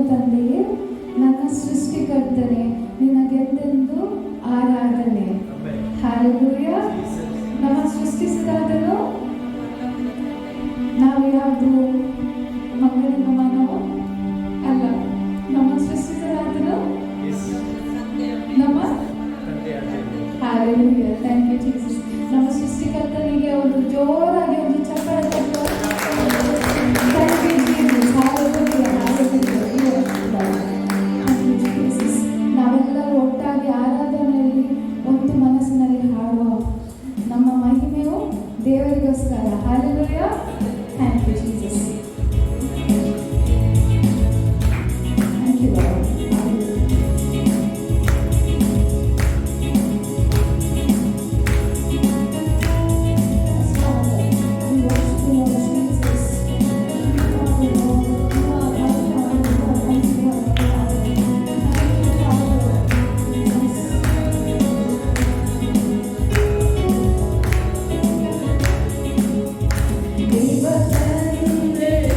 ತಂದೆಯೇ, ನನ್ನ ಸೃಷ್ಟಿಕರ್ತನೆ, ನಿನಗೆಂದೆಂದು ಆರಾಧನೆ. ಹಲ್ಲೆಲೂಯ. ನಮ್ಮ ಸೃಷ್ಟಿಸಿದಾತನು ನಾವು ಯಾವುದು ಮಕ್ಕಳಿನ ಮಾನವ ಅಲ್ಲ. ನಮ್ಮ ಸೃಷ್ಟಿಸಿದಾತನು ನಮ್ಮ ಹಲ್ಲೆಲೂಯ. Thank you Jesus. ನಮ್ಮ ಸೃಷ್ಟಿಕರ್ತನಿಗೆ ಒಂದು ಜೋರಾಗಿ ಒಂದು ಚಪ್ಪರ ತಟ್ಟು. Thank you Jesus. Hallelujah, hallelujah. Thank you Jesus. ನಾವೆಲ್ಲರೂ ಒಟ್ಟಾಗಿ ಆರಾಧನೆಯಲ್ಲಿ ಒಂದು ಮನಸ್ಸಿನಲ್ಲಿ ಹಾಡುವ. ನಮ್ಮ ಮಹಿಮೆಯು ದೇವರಿಗೋಸ್ಕರ. Hallelujah. Thank you Jesus. Thank you lord. ದೇವ ತಂದೆ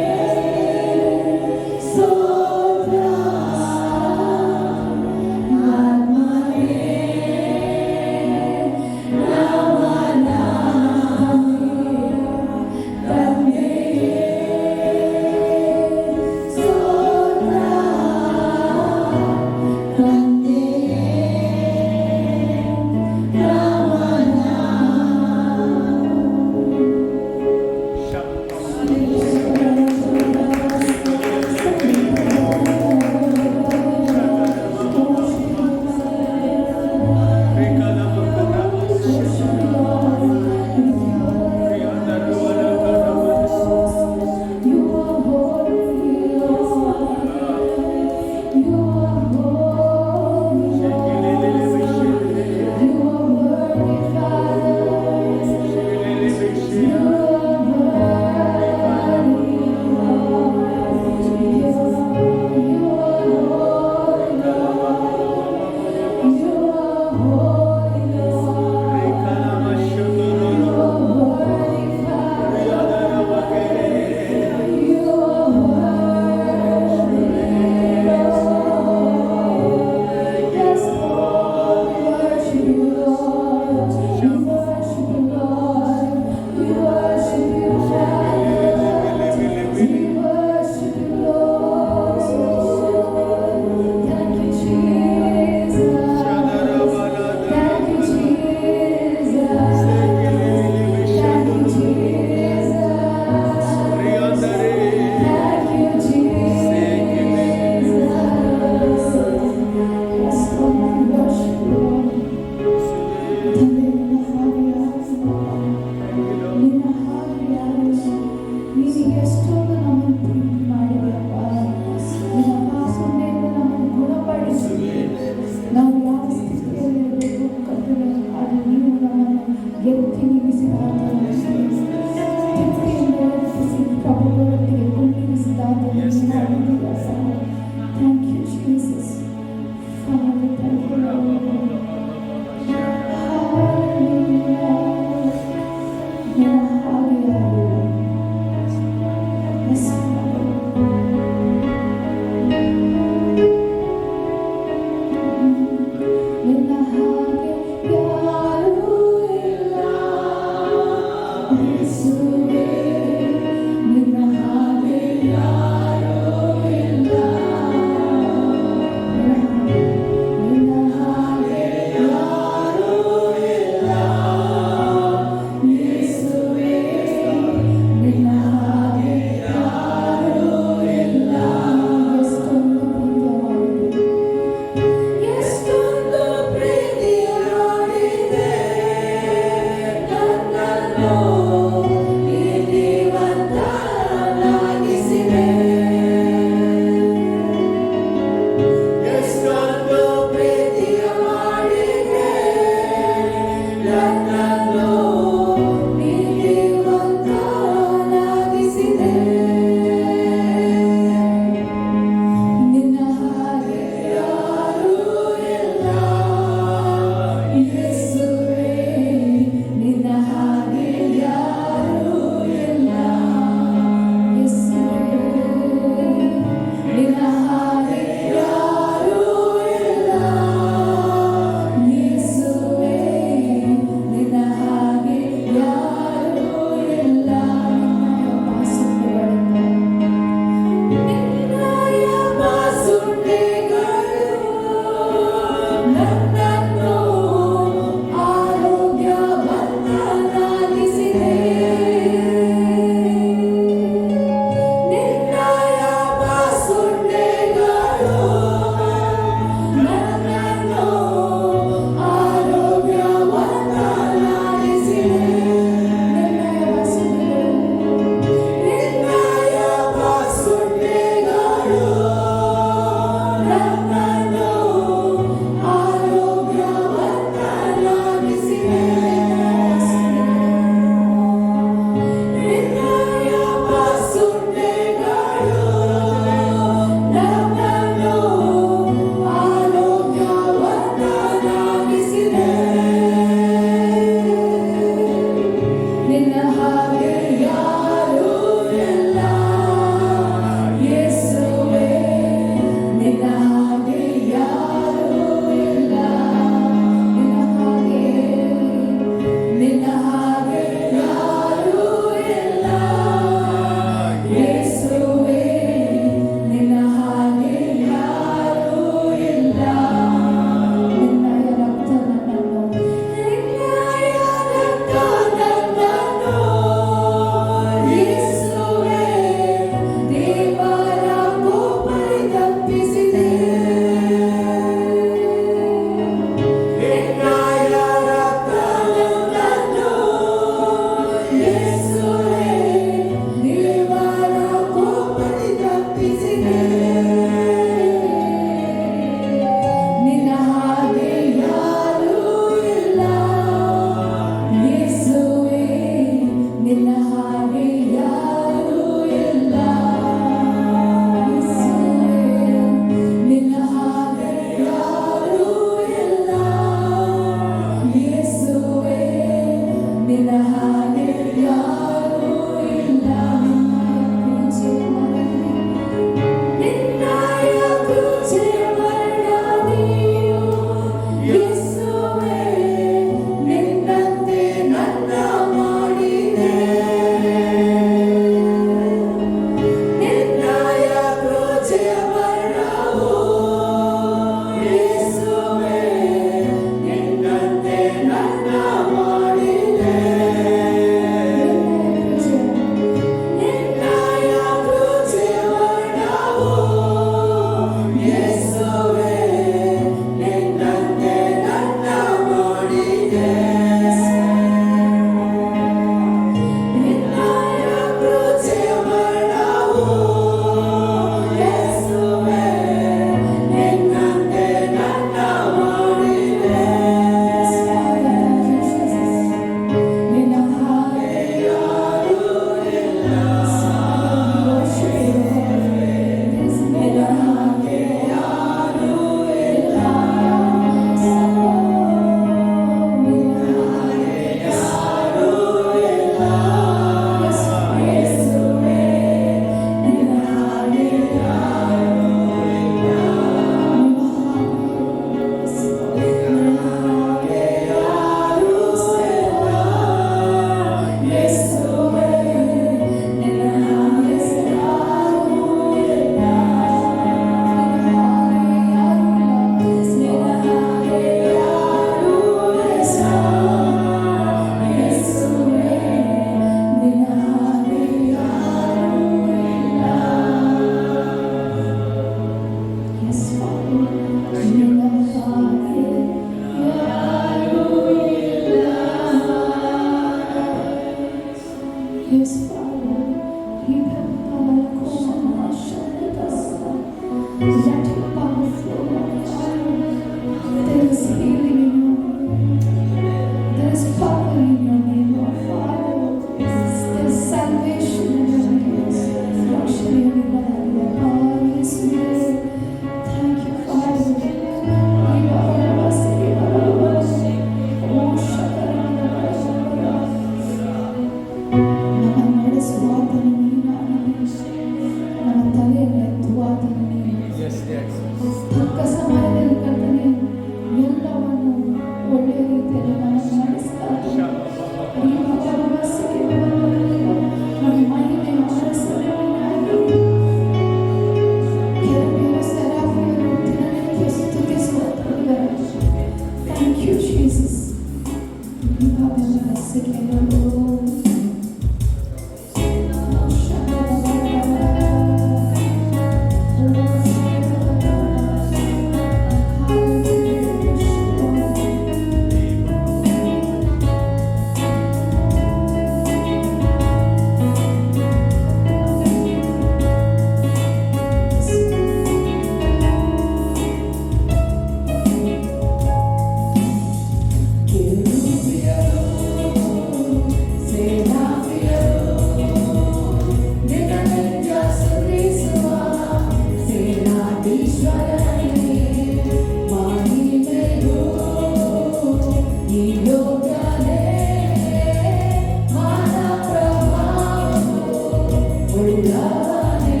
ಉಳ್ಳವನೇ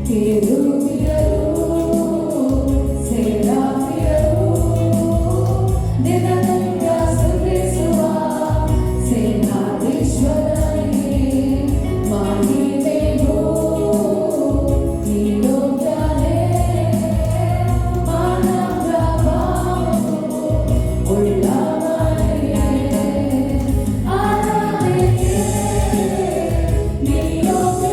ಕೆರೂಬಿಯರು ಸೆರಾಫಿಯರು ದಿನನಿತ್ಯ ಸ್ತುತಿಸುವ ಸೇನಾಧೀಶ್ವರನೇ ಮಹಿಮೆಗೂ ನೀಯೋಗ್ಯನೇ ಮಾನ ಪ್ರಭಾವವು ಉಳ್ಳವನೇ ಆರಾಧನೆಗೆ ನೀಯೋಗ್ಯನೇ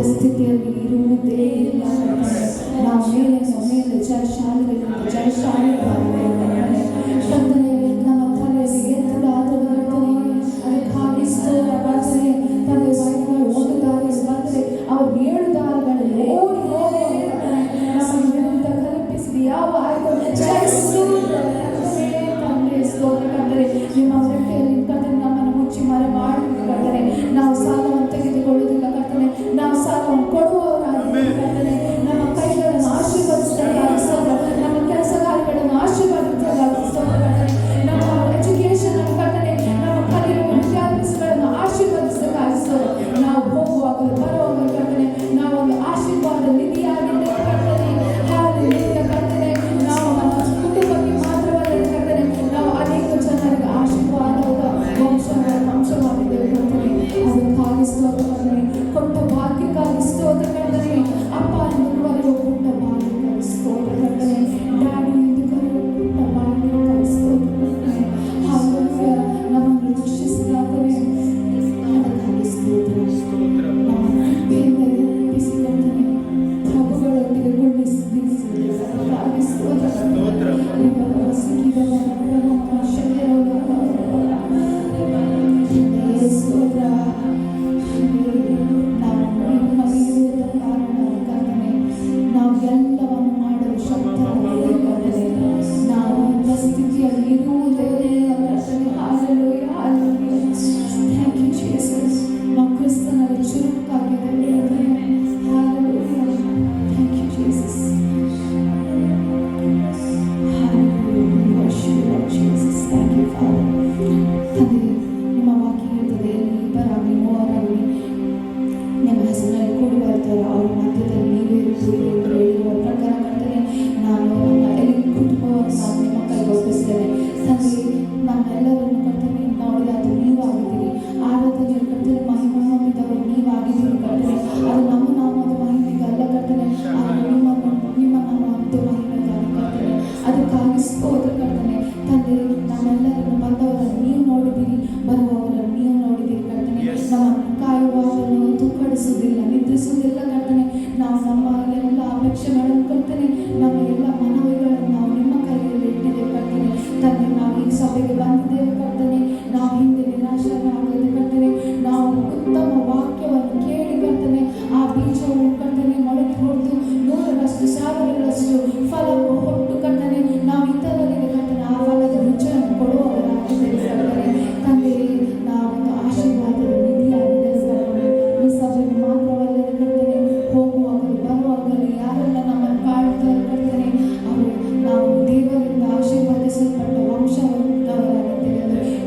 ಸ್ಥಿತಿಯಲ್ಲಿ ಇರುವುದೇ ಇಲ್ಲ. ನಾವು ಮೇಲೆ ಜಯಶಾಲಿಗಳಿಂದ ಜಯಶಾಲಿಗಳಾಗಿದ್ದೇವೆ. ತಂದೆ, ನಮ್ಮ ತಲೆಯಲ್ಲಿ ಎತ್ತಲಾದರೂ ಅದು ಖಾಲಿ ಸ್ಥಳ ಬರ್ತದೆ. ತಂದೆ ವೈದ್ಯರು ಒಂದು ದಾರಿ ಬರ್ತದೆ, ಅವರು 7 ದಾರಿಗಳಲ್ಲಿ ಓಡಿ ನಮ್ಮ ವಿರುದ್ಧ ಕಲ್ಪಿಸಿದ ಯಾವ ಆಯುಧವನ್ನು ತಂದೆ ಸ್ತೋತ್ರ ಕಂಡರೆ ನಿಮ್ಮ ಹೊರಟೆಯಲ್ಲಿ ಕರ್ತನೆ ನಮ್ಮನ್ನು ಮುಚ್ಚಿ ಮರೆ ಮಾಡಿ ಕರ್ತನೆ ನಾವು ಸಾಲವನ್ನು ತೆಗೆದುಕೊಳ್ಳುವುದಿಲ್ಲ ಕರ್ತನೆ, ನಾವು ಸಾಲವನ್ನು ಕೊಡುವವರಾಗಿ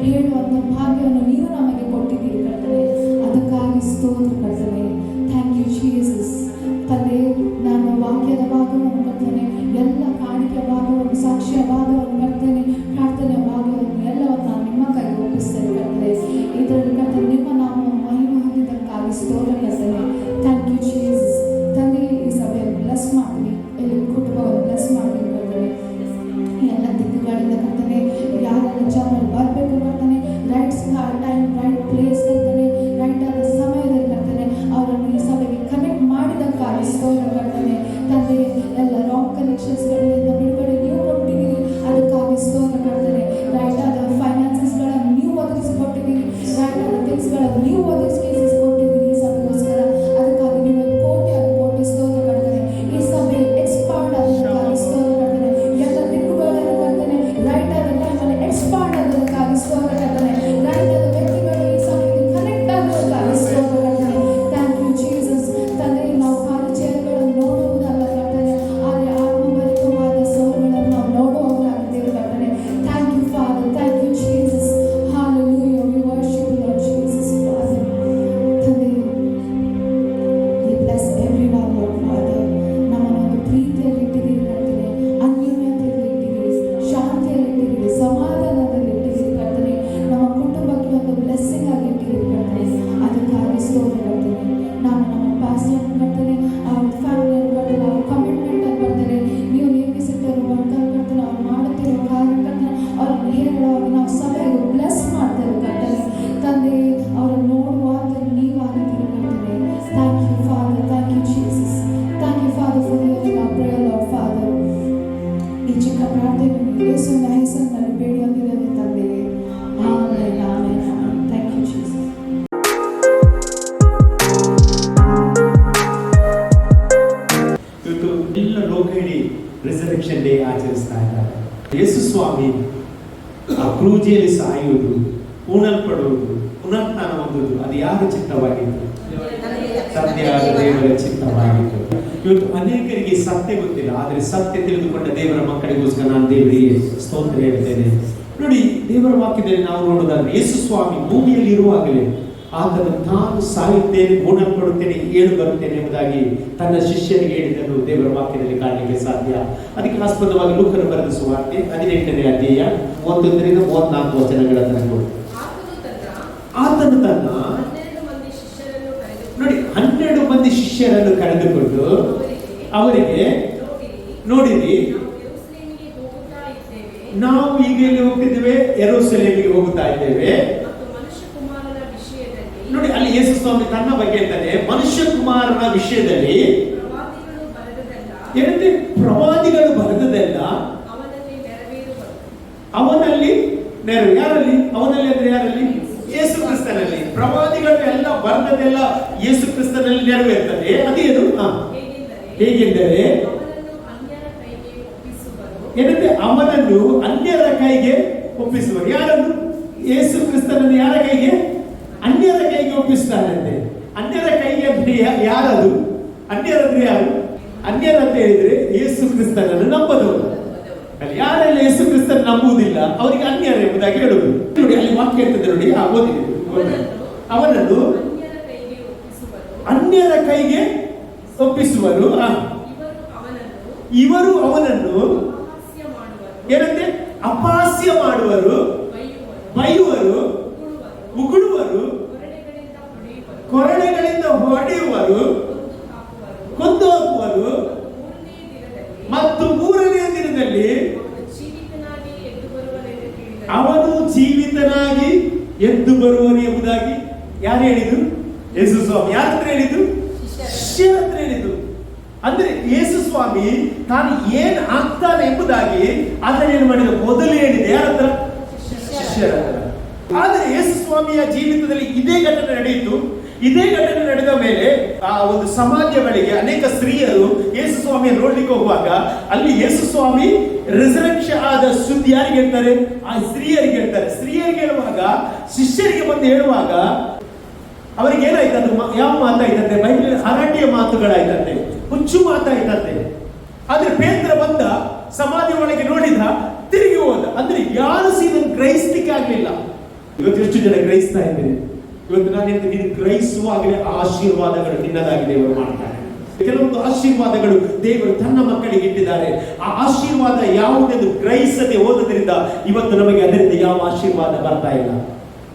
ಹೇಳುವಂಥ ಭಾಗ್ಯವನ್ನು ನೀವು ನಮಗೆ ಕೊಟ್ಟಿದ್ದೀರಿ ಕರ್ತನೆ. ಅದಕ್ಕಾಗಿ ಸ್ತೋತ್ರ ಕರ್ತನೆ. Thank you Jesus. ತಂದೆ, ನಾನು ವಾಕ್ಯದ ಭಾಗವನ್ನು ಕರ್ತನೆ, ಎಲ್ಲ ಕಾಣಿಕೆ ಭಾಗವನ್ನು, ಸಾಕ್ಷಿಯ ಭಾಗವನ್ನು ಕರ್ತನೆ, ಪ್ರಾರ್ಥನೆಯ ಭಾಗವನ್ನು ಎಲ್ಲವನ್ನು ನಾನು ನಿಮ್ಮ ಕೈಗೆ ಒಪ್ಪಿಸ್ತೇನೆ ಕರ್ತನೆ. ಇದರಲ್ಲಿ ಕರ್ತನೆ ನಿಮ್ಮ ನಾಮ ಮಹಿಮೆ ಹೊಂದಿದ್ದಕ್ಕಾಗಿ ಸ್ತೋತ್ರ ಕರ್ತನೆ. Thank you Jesus. ತಂದೆ, ಈ ಸಭೆಯನ್ನು ಬ್ಲೆಸ್ ಮಾಡಿ, ಎಲ್ಲ ಕುಟುಂಬವನ್ನು ಬ್ಲೆಸ್ ಮಾಡಿ ಕರ್ತನೆ. ಎಲ್ಲ ದಿಕ್ಕುಗಳಿಂದ ಕರ್ತನೆ, ಯಾರೆಲ್ಲ ಜನರು ಬರಬೇಕು ಕರ್ತನೆ, ರೈಟ್ ಟೈಮ್, ರೈಟ್ ಪ್ಲೇಸ್ ಕರ್ತನೆ, ರೈಟ್ ಆದ ಸಮಯದಲ್ಲಿ ಕರ್ತನೆ ಅವರನ್ನು ಈ ಸಭೆಗೆ ಕನೆಕ್ಟ್ ಮಾಡಿದಕ್ಕಾಗಿ ಸ್ತೋತ್ರ ಕರ್ತನೆ. ತಂದೆ, ಎಲ್ಲ ರಾಂಗ್ ಕನೆಕ್ಷನ್ಸ್ಗಳಿಂದ ಬಿಡುಗಡೆ ನೀವು ಕೊಟ್ಟಿದ್ದೀರಿ, ಅದಕ್ಕಾಗಿ ಸ್ತೋತ್ರ ಕರ್ತನೆ. ರೈಟ್ ಆದ ಫೈನಾನ್ಸಸ್ಗಳನ್ನು ನೀವು ಒದಗಿಸಿಕೊಟ್ಟಿದ್ದೀರಿ, ರೈಟ್ ಆದ ಥಿಂಗ್ಸ್ಗಳನ್ನು ನೀವು ಒದಗಿಸಿಕೊಟ್ಟಿದ್ದೀರಿ ಈ ಸಭೆಗೋಸ್ಕರ. ಅದಕ್ಕಾಗಿ ನೀವು ಕೋಟಿ ಸ್ತೋತ್ರ ಕರ್ತನೆ. ಈ ಸಭೆ ಎಕ್ಸ್ಪಾಂಡ್ ಆಗೋದಕ್ಕಾಗಿ ಸ್ತೋತ್ರ ಕರ್ತನೆ. ಎಲ್ಲ ದಿಕ್ಕುಗಳನ್ನು ಕರ್ತನೆ ರೈಟ್ ಆದ ಟೈಮಲ್ಲಿ ಎಕ್ಸ್ಪಾಂಡ್ ಆಗೋದಕ್ಕಾಗಿ ಸ್ತೋತ್ರ ಕರ್ತನೆ. ರೈಟ್ ಆದ ವ್ಯಕ್ತಿಗಳು ಈ ಸಭೆಗೆ ಕನೆಕ್ಟ್ ಆಗೋದಕ್ಕಾಗಿ ಸ್ತೋತ್ರ ಕರ್ತನೆ. Thank you Jesus. ತಂದೆ, ನಾವು ಕಾರ್ಯಚರಣೆಗಳನ್ನು ನೋಡುವುದಲ್ಲ ಕರ್ತನೆ, ಆದರೆ ಆತ್ಮಭರಿತವಾದ ಸೋಲುಗಳನ್ನು ನಾವು ನೋಡುವವರಾಗಿದ್ದೇವೆ ಕರ್ತನೆ. Thank you father. Thank you Jesus. Hallelujah. We worship you, Lord Jesus, Father. ತಂದೆ, we bless everyone, Lord Father. ನಮ್ಮನ್ನು ಪ್ರೀತಿಯಲ್ಲಿ ಇಟ್ಟಿದ್ದೀರಿ ಕರ್ತನೆ, ಅನ್ಯೋನ್ಯತೆಯಲ್ಲಿ ಇಟ್ಟಿದ್ದೀರಿ, ಶಾಂತಿಯಲ್ಲಿ ಇಟ್ಟಿದ್ದೀರಿ, ಸಮಾಧಾನದಲ್ಲಿ ಇಟ್ಟಿದ್ದೀರಿ ಕರ್ತನೆ. ನಮ್ಮ ಕುಟುಂಬಕ್ಕೆ ಒಂದು ಬ್ಲೆಸ್ಸಿಂಗ್ ಆಗಿ ಇಟ್ಟಿದ್ದೀರಿ ಕರ್ತನೆ. ಅದಕ್ಕಾಗಿ ಸ್ತೋತ್ರ ಕರ್ತನೆ. ನಾನು ನಮ್ಮ ಪಾಸ್ಟರ್ ಕರ್ತನೆ, ಅವ್ರ ಫ್ಯಾಮಿಲಿ ಕರ್ತನೆ, ಅವ್ರ ಕಮಿಟ್ಮೆಂಟ್ ಅಂತ ಕರ್ತನೆ, ನೀವು ನೇಮಿಸಿಟ್ಟಿರೋ ವರ್ಕರ್ ಕರ್ತನೆ, ಅವ್ರು ಮಾಡುತ್ತಿರೋ ಕಾರ್ಯ ಕರ್ತನೆ, ಅವ್ರನ್ನು ಹೇಳುವಾಗ ನಾವು ಸಭೆಗೆ ಬ್ಲೆಸ್ ಮಾಡ್ತೇವೆ ಕರ್ತನೆ. ತಂದೆ, ಅವರನ್ನು ನೋಡುವಾಗ ನೀವಾಗಿದ್ದೀರಿ ಕರ್ತನೆ. Thank you father. Thank you Jesus. Thank you father for your prayer, lord father. ಈ ಚಿಕ್ಕ ಪ್ರಾರ್ಥನೆ ಯೇಸುವಿನ ಹೆಸರಿನಲ್ಲಿ ಬೇಡಿ ಹೊಂದಿದ್ದೇವೆ ತಂದೆಯೇ. Amen, amen, amen. Thank you Jesus. ಇವತ್ತು ಎಲ್ಲ ಲೋಕ ಇಡೀ ರಿಸರ್ವೆಕ್ಷನ್ ಡೇ ಆಚರಿಸ್ತಾ ಇದ್ದಾರೆ. ಯೇಸು ಸ್ವಾಮಿ ಆ ಕ್ರೂಜಿಯಲ್ಲಿ ಸಾಯುವುದು, ಉಣಲ್ಪಡುವುದು, ಪುನರುತ್ಥಾನ ಹೊಂದುವುದು ಅದು ಯಾರ ಚಿತ್ತವಾಗಿತ್ತು? ತಂದೆಯಾದ ದೇವರ ಚಿತ್ತವಾಗಿತ್ತು. ಇವತ್ತು ಅನೇಕರಿಗೆ ಸತ್ಯ ಗೊತ್ತಿಲ್ಲ, ಆದರೆ ಸತ್ಯ ತಿಳಿದುಕೊಂಡ ದೇವರ ಮಕ್ಕಳಿಗೋಸ್ಕರ ನಾನು ದೇವರಿಗೆ ಸ್ತೋತ್ರ ಹೇಳ್ತೇನೆ. ನೋಡಿ, ದೇವರ ವಾಕ್ಯದಲ್ಲಿ ನಾವು ನೋಡೋದಾದ್ರೆ ಯೇಸು ಸ್ವಾಮಿ ಭೂಮಿಯಲ್ಲಿ ಇರುವಾಗಲೇ ಆತನು ತಾನು ಸಾಯುತ್ತೇನೆ, ಗುಣಪಡುತ್ತೇನೆ, ಏಳು ಬರುತ್ತೇನೆ ಎಂಬುದಾಗಿ ತನ್ನ ಶಿಷ್ಯರಿಗೆ ಹೇಳಿದ್ದನ್ನು ದೇವರ ವಾಕ್ಯದಲ್ಲಿ ಕಾಣಲಿಕ್ಕೆ ಸಾಧ್ಯ. ಅದಕ್ಕೆ ಆಸ್ಪದವಾಗಿ ಲೂಕನು ಬರೆದ ಸುವಾರ್ತೆ 18ನೇ ಅಧ್ಯಾಯ 31ರಿಂದ 34 ವಚನಗಳ ತನಕ ಆತನು ತನ್ನ ನೋಡಿ 12 ಮಂದಿ ಶಿಷ್ಯರನ್ನು ಕರೆದುಕೊಂಡು ಅವರಿಗೆ, ನೋಡಿರಿ, ನಾವು ಈಗ ಎಲ್ಲಿ ಹೋಗ್ತಿದ್ದೇವೆ? ಯೆರೂಸಲೇಮಿಗೆ ಹೋಗುತ್ತಾ ಇದ್ದೇವೆ. ನೋಡಿ, ಅಲ್ಲಿ ಯೇಸು ಸ್ವಾಮಿ ತನ್ನ ಬಗ್ಗೆ ಹೇಳ್ತಾನೆ, ಮನುಷ್ಯ ಕುಮಾರನ ವಿಷಯದಲ್ಲಿ ಏನಂತೆ? ಪ್ರವಾದಿಗಳು ಬರೆದದೆಲ್ಲ ಅವನಲ್ಲಿ ನೆರವು. ಯಾರಲ್ಲಿ? ಅವನಲ್ಲಿ ಅಂದ್ರೆ ಯಾರಲ್ಲಿ? ಯೇಸು ಕ್ರಿಸ್ತನಲ್ಲಿ. ಪ್ರವಾದಿಗಳು ಎಲ್ಲ ಬರೆದದೆಲ್ಲ ಯೇಸು ಕ್ರಿಸ್ತನಲ್ಲಿ ನೆರವೇರ್ತದೆ. ಅದೇನು? ಹೇಗೆಂದರೆ ಏನಂತೆ? ಅವನನ್ನು ಅನ್ಯರ ಕೈಗೆ ಒಪ್ಪಿಸುವರು. ಯಾರನ್ನು? ಯೇಸು ಕ್ರಿಸ್ತನನ್ನು ಯಾರ ಕೈಗೆ? ಅನ್ಯರ ಕೈಗೆ ಒಪ್ಪಿಸ್ತಾರಂತೆ. ಅನ್ಯರ ಕೈಗೆ ಅಂದ್ರೆ ಯಾರದು? ಅನ್ಯರಂದ್ರೆ ಯಾರು? ಅನ್ಯರಂತ ಹೇಳಿದ್ರೆ ಯೇಸು ಕ್ರಿಸ್ತನನ್ನು ನಂಬದವರು. ಅಲ್ಲಿ ಯಾರೆಲ್ಲ ಯೇಸು ಕ್ರಿಸ್ತನ ನಂಬುವುದಿಲ್ಲ ಅವರಿಗೆ ಅನ್ಯರು ಎಂಬುದಾಗಿ ಹೇಳುವುದು. ನೋಡಿ, ಅಲ್ಲಿ ವಾಕ್ಯ ಇರ್ತದೆ ನೋಡಿ, ಓದಿದೆ. ಅವನನ್ನು ಅನ್ಯರ ಕೈಗೆ ಒಪ್ಪಿಸುವರು. ಇವರು ಅವನನ್ನು ಏನಂತೆ? ಅಪಹಾಸ್ಯ ಮಾಡುವರು, ಬೈಯುವರು, ಉಗುಳುವರು, ಕೊರಡೆಗಳಿಂದ ಹೊಡೆಯುವರು, ಕೊಂದು ಹಾಕುವರು, ಮತ್ತು 3ನೇ ದಿನದಲ್ಲಿ ಅವನು ಜೀವಿತನಾಗಿ ಎದ್ದು ಬರುವನು ಎಂಬುದಾಗಿ ಯಾರು ಹೇಳಿದ್ರು? ಯೇಸು ಸ್ವಾಮಿ. ಯಾರ ಹತ್ರ ಹೇಳಿದ್ರು? ಶಿಷ್ಯರ ಹತ್ರ ಹೇಳಿದ್ರು. ಅಂದ್ರೆ ಯೇಸು ಸ್ವಾಮಿ ತಾನು ಏನ್ ಆಗ್ತಾನೆ ಎಂಬುದಾಗಿ ಅದನ್ನ ಏನು ಮಾಡಿದ? ಮೊದಲು ಹೇಳಿದೆ. ಯಾರ ಹತ್ರ? ಶಿಷ್ಯರ ಹತ್ರ. ಆದರೆ ಯೇಸು ಸ್ವಾಮಿಯ ಜೀವಿತದಲ್ಲಿ ಇದೇ ಘಟನೆ ನಡೆಯಿತು. ಇದೇ ಘಟನೆ ನಡೆದ ಮೇಲೆ ಆ ಒಂದು ಸಮಾಧಿಯ ಬಳಿಗೆ ಅನೇಕ ಸ್ತ್ರೀಯರು ಯೇಸು ಸ್ವಾಮಿಯನ್ನು ನೋಡ್ಲಿಕ್ಕೆ ಹೋಗುವಾಗ ಅಲ್ಲಿ ಯೇಸು ಸ್ವಾಮಿ ರಿಸರೆಕ್ಷನ್ ಆದ ಸುದ್ದಿ ಯಾರಿಗೆ ಹೇಳ್ತಾರೆ? ಆ ಸ್ತ್ರೀಯರಿಗೆ ಹೇಳ್ತಾರೆ. ಸ್ತ್ರೀಯರಿಗೆ ಹೇಳುವಾಗ, ಶಿಷ್ಯರಿಗೆ ಬಂದು ಹೇಳುವಾಗ ಅವರಿಗೆ ಏನಾಯ್ತಂತೆ? ಯಾವ ಮಾತಾಯ್ತಂತೆ? ಬೈಬಲ್ ಹರಟೆಯ ಮಾತುಗಳಾಯ್ತಂತೆ, ಹುಚ್ಚು ಮಾತಾಯ್ತಂತೆ. ಆದ್ರೆ ಪೇತ್ರ ಬಂದ, ಸಮಾಧಿ ಒಳಗೆ ನೋಡಿದ, ತಿರುಗಿ ಹೋದ. ಅಂದ್ರೆ ಯಾರು ಇದನ್ನು ಗ್ರಹಿಸ್ಲಿಕ್ಕೆ ಆಗ್ಲಿಲ್ಲ. ಇವತ್ತು ಎಷ್ಟು ಜನ ಗ್ರಹಿಸ್ತಾ ಇದ್ದೇನೆ? ಇವತ್ತು ನಾನು ಹೇಳ್ತೀನಿ, ನೀನು ಗ್ರಹಿಸುವಾಗಲೇ ಆಶೀರ್ವಾದಗಳು ನಿನ್ನದಾಗಿ ದೇವರು ಮಾಡ್ತಾರೆ. ಕೆಲವೊಂದು ಆಶೀರ್ವಾದಗಳು ದೇವರು ತನ್ನ ಮಕ್ಕಳಿಗೆ ಇಟ್ಟಿದ್ದಾರೆ. ಆ ಆಶೀರ್ವಾದ ಯಾವುದೆಂದು ಗ್ರಹಿಸದೆ ಹೋದದ್ರಿಂದ ಇವತ್ತು ನಮಗೆ ಅದರಿಂದ ಯಾವ ಆಶೀರ್ವಾದ ಬರ್ತಾ ಇಲ್ಲ.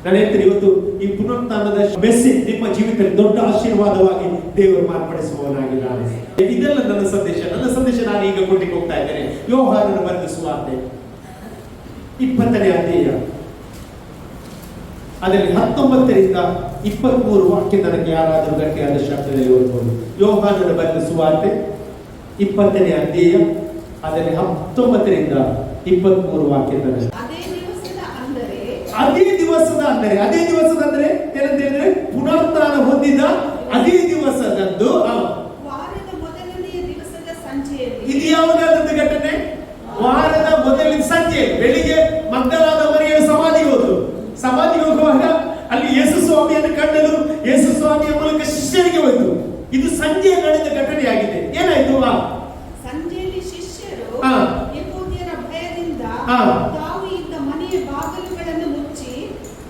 ನಾನು ಹೇಳ್ತೀನಿ, ಇವತ್ತು ಈ ಪುನರುತ್ಥಾನದ ಮೆಸೇಜ್ ನಿಮ್ಮ ಜೀವಿತದಲ್ಲಿ ದೊಡ್ಡ ಆಶೀರ್ವಾದವಾಗಿ ದೇವರು ಮಾರ್ಪಡಿಸುವವನಾಗಿದ್ದಾನೆ. ಇದೆಲ್ಲ ನನ್ನ ಸಂದೇಶ ನಾನು ಈಗ ಕೊಟ್ಟಿಗೆ ಹೋಗ್ತಾ ಇದ್ದೇನೆ. ಯೋಹಾನನ ಬರೆದ ಸುವಾರ್ತೆ 20ನೇ ಅಧ್ಯಾಯ ಅದರಲ್ಲಿ 19ರಿಂದ 23 ವಾಕ್ಯ ನನಗೆ ಯಾರಾದರೂ ಗಟ್ಟಿಯಾದ ಶಬ್ದದಲ್ಲಿ ಓದಬಹುದು. ಯೋಹಾನನ ಬರೆದ ಸುವಾರ್ತೆ 20ನೇ ಅಧ್ಯಾಯ ಅದರಲ್ಲಿ 19ರಿಂದ 23 ವಾಕ್ಯ ತನಕ. ಅದೇ ದಿವಸದ ಅಂದರೆ ಏನಂತ ಹೇಳಿದ್ರೆ ಪುನರುತ್ಥಾನ ಹೊಂದಿದ ಅದೇ ದಿವಸದಂದು ವಾರದ ಮೊದಲನೆಯ ದಿವಸದ ಸಂಜೆಯಲ್ಲಿ. ಇದು ಯಾವುದಾದ ಘಟನೆ? ವಾರದ ಮೊದಲಿನ ಸಂಜೆ ಬೆಳಿಗ್ಗೆ ಮಗ್ದಲಾದ ಮರಿಯ ಸಮಾಧಿಗೆ ಹೋಗುವಾಗ ಅಲ್ಲಿ ಯೇಸು ಸ್ವಾಮಿಯನ್ನು ಕಂಡಲು ಯೇಸು ಸ್ವಾಮಿಯ ಮೂಲಕ ಶಿಷ್ಯರಿಗೆ ಹೋಯಿತು. ಇದು ಸಂಜೆ ನಡೆದ ಘಟನೆಯಾಗಿದೆ. ಏನಾಯ್ತು? ಸಂಜೆಯಲ್ಲಿ ಶಿಷ್ಯರು ಯೆಹೂದ್ಯರ ಭಯದಿಂದ ತಾವು ಇದ್ದ ಮನೆಯ ಬಾಗಿಲುಗಳನ್ನು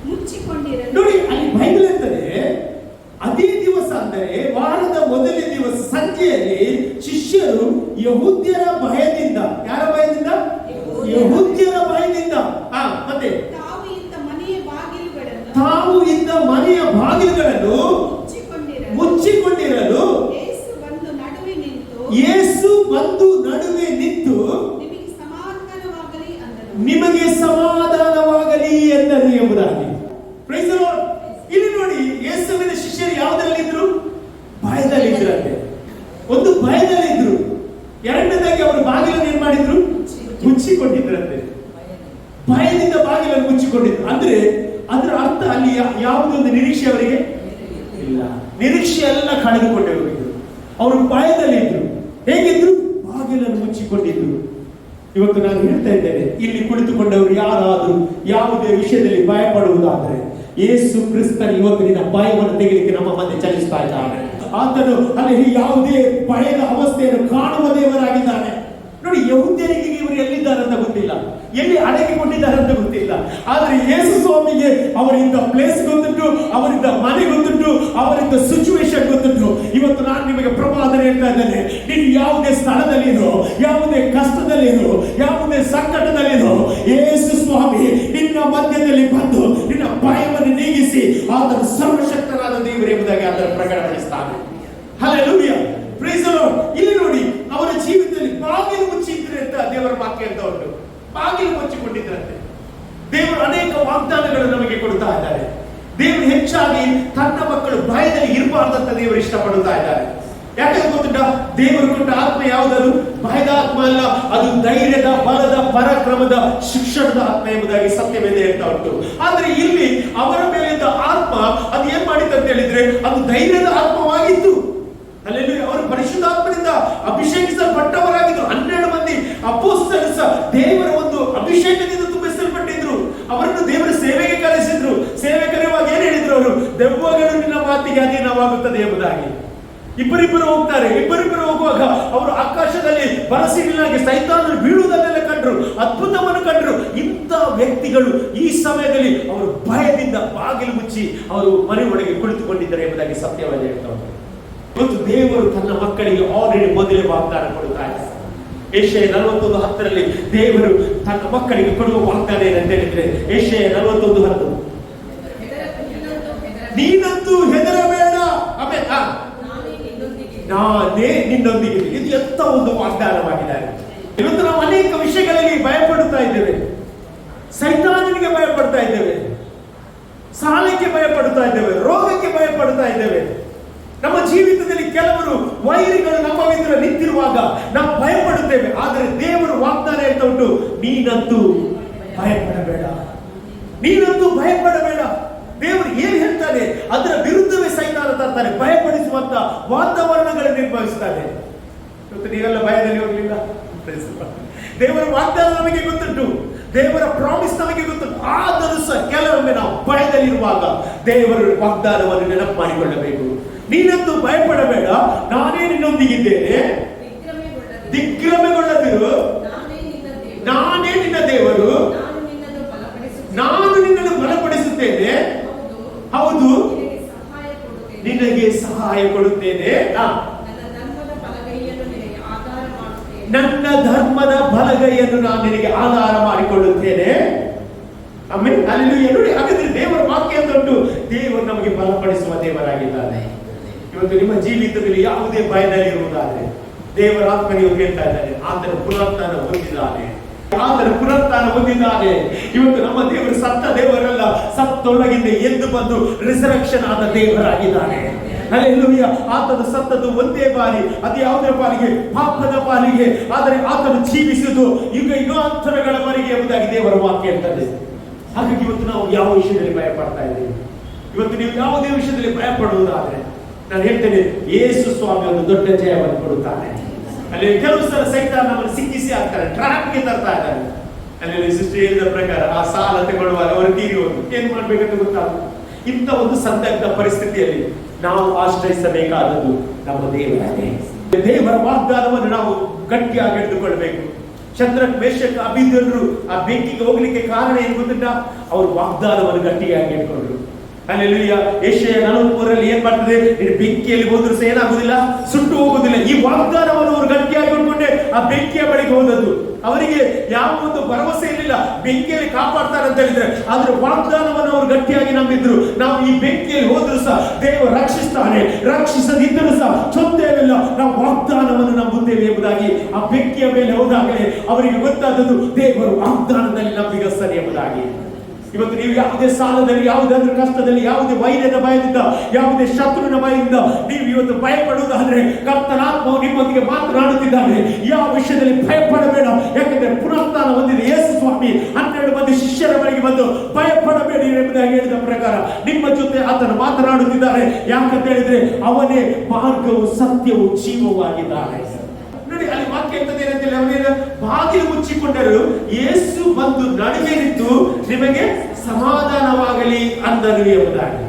ಮುಚ್ಚಿಕೊಂಡಿರಲು. ನೋಡಿ, ಅಲ್ಲಿ ಬೈಬಲ್ ಇರ್ತದೆ, ಅದೇ ದಿವಸ ಅಂದರೆ ವಾರದ ಮೊದಲನೇ ದಿವಸ ಸಂಜೆಯಲ್ಲಿ ಶಿಷ್ಯರು ಯೆಹೂದ್ಯರ ಭಯದಿಂದ, ಯಾರ ಭಯದಿಂದ? ಯೆಹೂದ್ಯರ ಭಯದಿಂದ ಮತ್ತೆ ತಾವು ಇದ್ದ ಮನೆಯ ಬಾಗಿಲುಗಳನ್ನು ಮುಚ್ಚಿಕೊಂಡಿರಲು ಯೇಸು ಬಂದು ನಡುವೆ ನಿಂತು ನಿಮಗೆ ಸಮಾಧಾನವಾಗಲಿ ಎಂದರು ಎಂಬುದಾಗಿ. Praise the lord. ಇಲ್ಲಿ ನೋಡಿ, ಯೇಸುವಿನ ಶಿಷ್ಯರು ಯಾವುದರಲ್ಲಿದ್ರು? ಭಯದಲ್ಲಿದ್ದರಂತೆ. ಒಂದು ಭಯದಲ್ಲಿದ್ರು. ಎರಡನೇದಾಗಿ ಅವರು ಬಾಗಿಲನ್ನು ಏನ್ ಮಾಡಿದ್ರು? ಮುಚ್ಚಿಕೊಂಡಿದ್ರಂತೆ. ಭಯದಿಂದ ಬಾಗಿಲನ್ನು ಮುಚ್ಚಿಕೊಂಡಿದ್ರು. ಅಂದ್ರೆ ಅದರ ಅರ್ಥ ಅಲ್ಲಿ ಯಾವುದೊಂದು ನಿರೀಕ್ಷೆ ಅವರಿಗೆ ಇಲ್ಲ. ನಿರೀಕ್ಷೆ ಎಲ್ಲ ಕಳೆದುಕೊಂಡೇ ಹೋಗಿದ್ರು. ಅವರು ಭಯದಲ್ಲಿದ್ರು. ಹೇಗಿದ್ರು? ಬಾಗಿಲನ್ನು ಮುಚ್ಚಿಕೊಂಡಿದ್ರು. ಇವತ್ತು ನಾನು ಹೇಳ್ತಾ ಇದ್ದೇನೆ, ಇಲ್ಲಿ ಕುಳಿತುಕೊಂಡವರು ಯಾರಾದರೂ ಯಾವುದೇ ವಿಷಯದಲ್ಲಿ ಭಯ ಪಡುವುದಾದರೆ ಯೇಸು ಕ್ರಿಸ್ತನ ಇವತ್ತು ನಿನ್ನ ಭಯವನ್ನು ತೆಗೆಲಿಕ್ಕೆ ನಮ್ಮ ಮಧ್ಯೆ ಚಲಿಸ್ತಾ ಇದ್ದಾನೆ. ಆತನು ಅಲ್ಲಿ ಯಾವುದೇ ಭಯದ ಅವಸ್ಥೆಯನ್ನು ಕಾಣುವ ದೇವರಾಗಿದ್ದಾನೆ. ನೋಡಿ, ಯೆಹೂದ್ಯರಿಗೆ ಇವರು ಎಲ್ಲಿದ್ದಾರೆ ಅಂತ ಗೊತ್ತಿಲ್ಲ, ಎಲ್ಲಿ ಅಡಗಿಕೊಂಡಿದ್ದಾರೆ ಅಂತ ಗೊತ್ತಿಲ್ಲ. ಆದ್ರೆ ಯೇಸು ಸ್ವಾಮಿಗೆ ಅವರಿಂದ ಪ್ಲೇಸ್ ಗೊತ್ತುಂಟು, ಅವರಿಂದ ಮನೆ ಗೊತ್ತುಂಟು, ಅವರಿಂದ ಸಿಚುವೇಶನ್ ಗೊತ್ತುಂಟು. ಇವತ್ತು ನಾನು ನಿಮಗೆ ಪ್ರಭಾದನೆ ಹೇಳ್ತಾ ಇದ್ದೇನೆ, ನೀನು ಯಾವುದೇ ಸ್ಥಳದಲ್ಲಿರೋ, ಯಾವುದೇ ಕಷ್ಟದಲ್ಲಿರೋ, ಯಾವುದೇ ಸಂಕಟದಲ್ಲಿರೋ, ಯೇಸು ಸ್ವಾಮಿ ನಿನ್ನ ಮಧ್ಯದಲ್ಲಿ ಬಂದು ನಿನ್ನ ಭಯವನ್ನು ನೀಗಿಸಿ ಆತನು ಸರ್ವಶಕ್ತನಾದ ದೇವರು ಎಂಬುದಾಗಿ ಆತನ ಪ್ರಕಟಪಡಿಸ್ತಾನೆ. Hallelujah, praise the lord. ಇಲ್ಲಿ ನೋಡಿ, ಅವರ ಜೀವಿತದಲ್ಲಿ ಬಾಗಿಲು ಮುಚ್ಚಿದ್ರೆ ಅಂತ ದೇವರ ವಾಕ್ಯ ಅಂತ ಉಂಟು. ಬಾಗಿಲು ಮುಚ್ಚಿಕೊಂಡಿದ್ರಂತೆ. ದೇವರು ಅನೇಕ ವಾಗ್ದಾನಗಳನ್ನು ನಮಗೆ ಕೊಡ್ತಾ ಇದ್ದಾರೆ. ದೇವರು ಹೆಚ್ಚಾಗಿ ತನ್ನ ಮಕ್ಕಳು ಭಯದಲ್ಲಿ ಇರಬಾರ್ದಂತ ದೇವರು ಇಷ್ಟಪಡುತ್ತಾ ಇದ್ದಾರೆ. ಯಾಕಂದ್ರೆ ಗೊತ್ತುಂಟ, ದೇವರು ಕೊಟ್ಟ ಆತ್ಮ ಯಾವುದಾದ್ರು ಭಯದ ಆತ್ಮ ಅಲ್ಲ, ಅದು ಧೈರ್ಯದ, ಬಲದ, ಪರಾಕ್ರಮದ, ಶಿಕ್ಷಣದ ಆತ್ಮ ಎಂಬುದಾಗಿ ಸತ್ಯವೇದ ಹೇಳ್ತಾ ಉಂಟು. ಆದ್ರೆ ಇಲ್ಲಿ ಅವರ ಮೇಲಿದ್ದ ಆತ್ಮ ಅದು ಏನ್ ಮಾಡಿತ್ತು ಅಂತ ಹೇಳಿದ್ರೆ, ಅದು ಧೈರ್ಯದ ಆತ್ಮವಾಗಿತ್ತು. ಅಲ್ಲಿ ಅವರು ಪರಿಶುದ್ಧಾತ್ಮನಿಂದ ಅಭಿಷೇಕಿಸಲ್ಪಟ್ಟವರಾಗಿದ್ರು. 12 ಮಂದಿ ಅಪೊಸ್ತಲರು ದೇವರ ಒಂದು ಅಭಿಷೇಕದಿಂದ ತುಂಬಿಸಲ್ಪಟ್ಟಿದ್ರು. ಅವರನ್ನು ದೇವರ ಸೇವೆಗೆ ಕರೆಸಿದ್ರು. ಸೇವೆ ಕರೆಯುವಾಗ ಏನ್ ಹೇಳಿದ್ರು ಅವರು? ದೆವ್ವಗಳು ನಿನ್ನ ಮಾತಿಗೆ ಅಧೀನವಾಗುತ್ತದೆ ಎಂಬುದಾಗಿ. ಇಬ್ಬರಿಬ್ಬರು ಹೋಗ್ತಾರೆ. ಇಬ್ಬರಿಬ್ಬರು ಹೋಗುವಾಗ ಅವರು ಆಕಾಶದಲ್ಲಿ ಬರಸಿಡಿಲಾಗಿ ಸೈತಾನರು ಬೀಳುವುದನ್ನೆಲ್ಲ ಕಂಡ್ರು, ಅದ್ಭುತವನ್ನು ಕಂಡ್ರು. ಇಂಥ ವ್ಯಕ್ತಿಗಳು ಈ ಸಮಯದಲ್ಲಿ ಅವರು ಭಯದಿಂದ ಬಾಗಿಲು ಮುಚ್ಚಿ ಅವರು ಮನೆ ಒಳಗೆ ಕುಳಿತುಕೊಂಡಿದ್ದಾರೆ ಎಂಬುದಾಗಿ ಸತ್ಯವಾದ ಹೇಳ್ತಾ ಉಂಟು. ಇವತ್ತು ದೇವರು ತನ್ನ ಮಕ್ಕಳಿಗೆ ಆಲ್ರೆಡಿ ಮೊದಲೇ ವಾಗ್ದಾನ ಕೊಡುತ್ತಾ ಇದ್ದಾರೆ. ಯೆಶಾಯ 41:10 ದೇವರು ತನ್ನ ಮಕ್ಕಳಿಗೆ ಕೊಡುವ ವಾಗ್ದಾನ ಏನಂತ ಹೇಳಿದ್ರೆ, ಯೆಶಾಯ 41:10, ನೀನಂತೂ ಹೆದರಬೇಡ, ನಾನೇ ನಿನ್ನೊಂದಿಗೆ. ಇದು ಎಂತ ಒಂದು ವಾಗ್ದಾನವಾಗಿದ್ದಾರೆ. ಇವತ್ತು ನಾವು ಅನೇಕ ವಿಷಯಗಳಲ್ಲಿ ಭಯಪಡುತ್ತಾ ಇದ್ದೇವೆ. ಸೈತಾನನಿಗೆ ಭಯಪಡ್ತಾ ಇದ್ದೇವೆ, ಸಾಲಕ್ಕೆ ಭಯಪಡುತ್ತಾ ಇದ್ದೇವೆ, ರೋಗಕ್ಕೆ ಭಯಪಡುತ್ತಾ ಇದ್ದೇವೆ. ನಮ್ಮ ಜೀವಿತದಲ್ಲಿ ಕೆಲವರು ವೈರಿಗಳು ನಮ್ಮ ವಿರುದ್ಧ ನಿಂತಿರುವಾಗ ನಾವು ಭಯಪಡುತ್ತೇವೆ. ಆದರೆ ದೇವರು ವಾಗ್ದಾನ ಹೇಳ್ತಾ ಉಂಟು, ನೀನಂತೂ ಭಯಪಡಬೇಡ, ನೀನಂತೂ ಭಯಪಡಬೇಡ. ದೇವರು ಏನ್ ಹೇಳ್ತಾನೆ ಅದರ ವಿರುದ್ಧವೇ ಸೈತಾನ ತರ್ತಾನೆ, ಭಯಪಡಿಸುವಂತ ವಾತಾವರಣಗಳನ್ನು ನಿರ್ವಹಿಸ್ತಾನೆ. ಇವತ್ತು ನೀವೆಲ್ಲ ಭಯದಲ್ಲಿ ಹೋಗ್ಲಿಲ್ಲ. ದೇವರ ವಾಗ್ದಾನ ನಮಗೆ ಗೊತ್ತುಂಟು, ದೇವರ ಪ್ರಾಮಿಸ್ ನಮಗೆ ಗೊತ್ತುಂಟು. ಆದರೂ ಸಹ ಕೆಲವೊಮ್ಮೆ ನಾವು ಭಯದಲ್ಲಿರುವಾಗ ದೇವರ ವಾಗ್ದಾನವನ್ನು ನೆನಪು ಮಾಡಿಕೊಳ್ಳಬೇಕು. ನೀನಂತೂ ಭಯಪಡಬೇಡ, ನಾನೇ ನಿನ್ನೊಂದಿಗಿದ್ದೇನೆ, ದಿಗ್ಭ್ರಮೆಗೊಳ್ಳದಿರು, ನಾನೇ ನಿನ್ನ ದೇವರು, ನಾನು ನಿನ್ನನ್ನು ಬಲಪಡಿಸುತ್ತೇನೆ. ನಿನಗೆ ಸಹಾಯ ಕೊಡುತ್ತೇನೆ. ನನ್ನ ಧರ್ಮದ ಬಲಗೈಯನ್ನು ನಾನು ನಿನಗೆ ಆಧಾರ ಮಾಡಿಕೊಳ್ಳುತ್ತೇನೆ. ಆಮೇಲೆ ಅಲ್ಲಿ ನೋಡಿ, ಹಾಗಾದ್ರೆ ದೇವರ ವಾಕ್ಯ ದೊಡ್ಡ, ದೇವರು ನಮಗೆ ಬಲಪಡಿಸುವ ದೇವರಾಗಿದ್ದಾನೆ. ಇವತ್ತು ನಿಮ್ಮ ಜೀವಿತದಲ್ಲಿ ಯಾವುದೇ ಭಯದಲ್ಲಿರುವುದಾದ್ರೆ ದೇವರ ಆತ್ಮ ನೀವು ಹೇಳ್ತಾ ಇದ್ದಾನೆ, ಆತನ ಪುನರುತ್ಥಾನ ಹೊಂದಿದ್ದಾನೆ, ಆತನ ಪುನರುತ್ಥಾನ ಹೊಂದಿದ್ದಾನೆ. ಇವತ್ತು ನಮ್ಮ ದೇವರು ಸತ್ತ ದೇವರಲ್ಲ, ಸತ್ತೊಳಗಿಂದ ಎದ್ದು ಬಂದು ರಿಸರೆಕ್ಷನ್ ಆದ ದೇವರಾಗಿದ್ದಾನೆ. ಹಲ್ಲೆಲೂಯಾ. ಆತನು ಸತ್ತದ್ದು ಒಂದೇ ಬಾರಿ, ಅದು ಯಾವುದರ ಪಾಲಿಗೆ? ಪಾಪದ ಪಾಲಿಗೆ. ಆದರೆ ಆತನು ಜೀವಿಸುವುದು ಯುಗಾಂತರಗಳವರೆಗೆ ಎಂಬುದಾಗಿ ದೇವರ ವಾಕ್ಯ ಹೇಳ್ತದೆ. ಹಾಗಾಗಿ ಇವತ್ತು ನಾವು ಯಾವ ವಿಷಯದಲ್ಲಿ ಭಯ ಪಡ್ತಾ ಇದ್ದೀವಿ? ಇವತ್ತು ನೀವು ಯಾವುದೇ ವಿಷಯದಲ್ಲಿ ಭಯ ಪಡುವುದಾದ್ರೆ ನಾನು ಹೇಳ್ತೇನೆ, ಯೇಸು ಸ್ವಾಮಿ ಒಂದು ದೊಡ್ಡ ಜಯವನ್ನು ಕೊಡುತ್ತಾನೆ. ಅಲ್ಲಿ ಕೆಲವು ಸಲ ಸೈತಾನ ನಮ್ಮನ್ನು ಸಿಕ್ಕಿಸಿ ಆಗ್ತಾರೆ, ಟ್ರಾಪ್ಗೆ ತರ್ತಾ ಇದ್ದಾರೆ. ಅಲ್ಲಿ ಸಿಸ್ಟರ್ ಹೇಳಿದ ಪ್ರಕಾರ ಆ ಸಾಲ ತಗೊಳ್ಳುವಾಗ ಅವರು ತೀರಿ ಹೋದ್ರು, ಏನ್ ಮಾಡ್ಬೇಕಂತ ಗೊತ್ತಾಗ. ಇಂಥ ಒಂದು ಸಂದಿಗ್ಧ ಪರಿಸ್ಥಿತಿಯಲ್ಲಿ ನಾವು ಆಶ್ರಯಿಸಬೇಕಾದದ್ದು ನಮ್ಮ ದೇವರೇ. ದೇವರ ವಾಗ್ದಾನವನ್ನು ನಾವು ಗಟ್ಟಿಯಾಗಿ ಹಿಡಿದುಕೊಳ್ಬೇಕು. ಶದ್ರಕ್, ಮೇಷಕ್, ಅಬೇದ್ನೆಗೋರು ಆ ಬೆಂಕಿಗೆ ಹೋಗ್ಲಿಕ್ಕೆ ಕಾರಣ ಏನು ಗೊತ್ತಿಲ್ಲ? ಅವರು ವಾಗ್ದಾನವನ್ನು ಗಟ್ಟಿಯಾಗಿ ಇಟ್ಕೊಂಡ್ರು. ಹಲ್ಲೆಲೂಯಾ. ಯೆಶಾಯ 43 ಏನ್ ಮಾಡ್ತದೆ? ಬೆಂಕಿಯಲ್ಲಿ ಹೋದ್ರು ಸಹ ಏನಾಗುದಿಲ್ಲ, ಸುಟ್ಟು ಹೋಗುದಿಲ್ಲ. ಈ ವಾಗ್ದಾನವನ್ನು ಅವರು ಗಟ್ಟಿಯಾಗಿ ಇಟ್ಕೊಂಡೆ ಆ ಬೆಂಕಿಯ ಬಳಿಗೆ ಹೋದದ್ದು. ಅವರಿಗೆ ಯಾವ ಒಂದು ಭರವಸೆ ಇರಲಿಲ್ಲ ಬೆಂಕಿಯಲ್ಲಿ ಕಾಪಾಡ್ತಾರೆ ಅಂತ ಹೇಳಿದ್ರೆ, ಆದ್ರೆ ವಾಗ್ದಾನವನ್ನು ಅವರು ಗಟ್ಟಿಯಾಗಿ ನಂಬಿದ್ರು. ನಾವು ಈ ಬೆಂಕಿಯಲ್ಲಿ ಹೋದ್ರು ಸಹ ದೇವರು ರಕ್ಷಿಸ್ತಾನೆ, ರಕ್ಷಿಸದಿದ್ದರೂ ಸಹ ಚೊತ್ತೇವಿಲ್ಲ, ನಾವು ವಾಗ್ದಾನವನ್ನು ನಂಬುತ್ತೇವೆ ಎಂಬುದಾಗಿ ಆ ಬೆಂಕಿಯ ಮೇಲೆ ಹೋದಾಗಲೇ ಅವರಿಗೆ ಗೊತ್ತಾದದ್ದು ದೇವರು ವಾಗ್ದಾನದಲ್ಲಿ ನಂಬಿಗಸ್ತನೆ ಎಂಬುದಾಗಿ. ಇವತ್ತು ನೀವು ಯಾವುದೇ ಸಾಲದಲ್ಲಿ, ಯಾವುದಾದ್ರೂ ಕಷ್ಟದಲ್ಲಿ, ಯಾವುದೇ ವೈರ್ಯದ ಭಯದಿಂದ, ಯಾವುದೇ ಶತ್ರುವಿನ ಭಯದಿಂದ ನೀವು ಇವತ್ತು ಭಯಪಡುವುದಾದ್ರೆ ಕರ್ತನಾತ್ಮವು ನಿಮ್ಮೊಂದಿಗೆ ಮಾತನಾಡುತ್ತಿದ್ದಾನೆ. ಯಾವ ವಿಷಯದಲ್ಲಿ ಭಯಪಡಬೇಡ, ಯಾಕಂದ್ರೆ ಪುನರುತ್ಥಾನ ಹೊಂದಿದೆ ಯೇಸು ಸ್ವಾಮಿ 12 ಮಂದಿ ಶಿಷ್ಯರ ಬಳಿಗೆ ಬಂದು ಭಯಪಡಬೇಡಿ ಎಂಬುದಾಗಿ ಹೇಳಿದ ಪ್ರಕಾರ ನಿಮ್ಮ ಜೊತೆ ಆತನು ಮಾತನಾಡುತ್ತಿದ್ದಾರೆ. ಯಾಕಂತ ಹೇಳಿದ್ರೆ ಅವನೇ ಮಾರ್ಗವು, ಸತ್ಯವು, ಜೀವವೂ ಆಗಿದ್ದಾನೆ. ನೋಡಿ, ಅಲ್ಲಿ ವಾಕ್ಯ ಎಂತದೇನಂತೇಳಿ ಅವನೇನು ಬಾಗಿಲು ಮುಚ್ಚಿಕೊಂಡರು, ಯೇಸು ಬಂದು ನಡುವೆ ನಿಂತು ನಿಮಗೆ ಸಮಾಧಾನವಾಗಲಿ ಅಂದನು ಎಂಬುದಾಗಿ.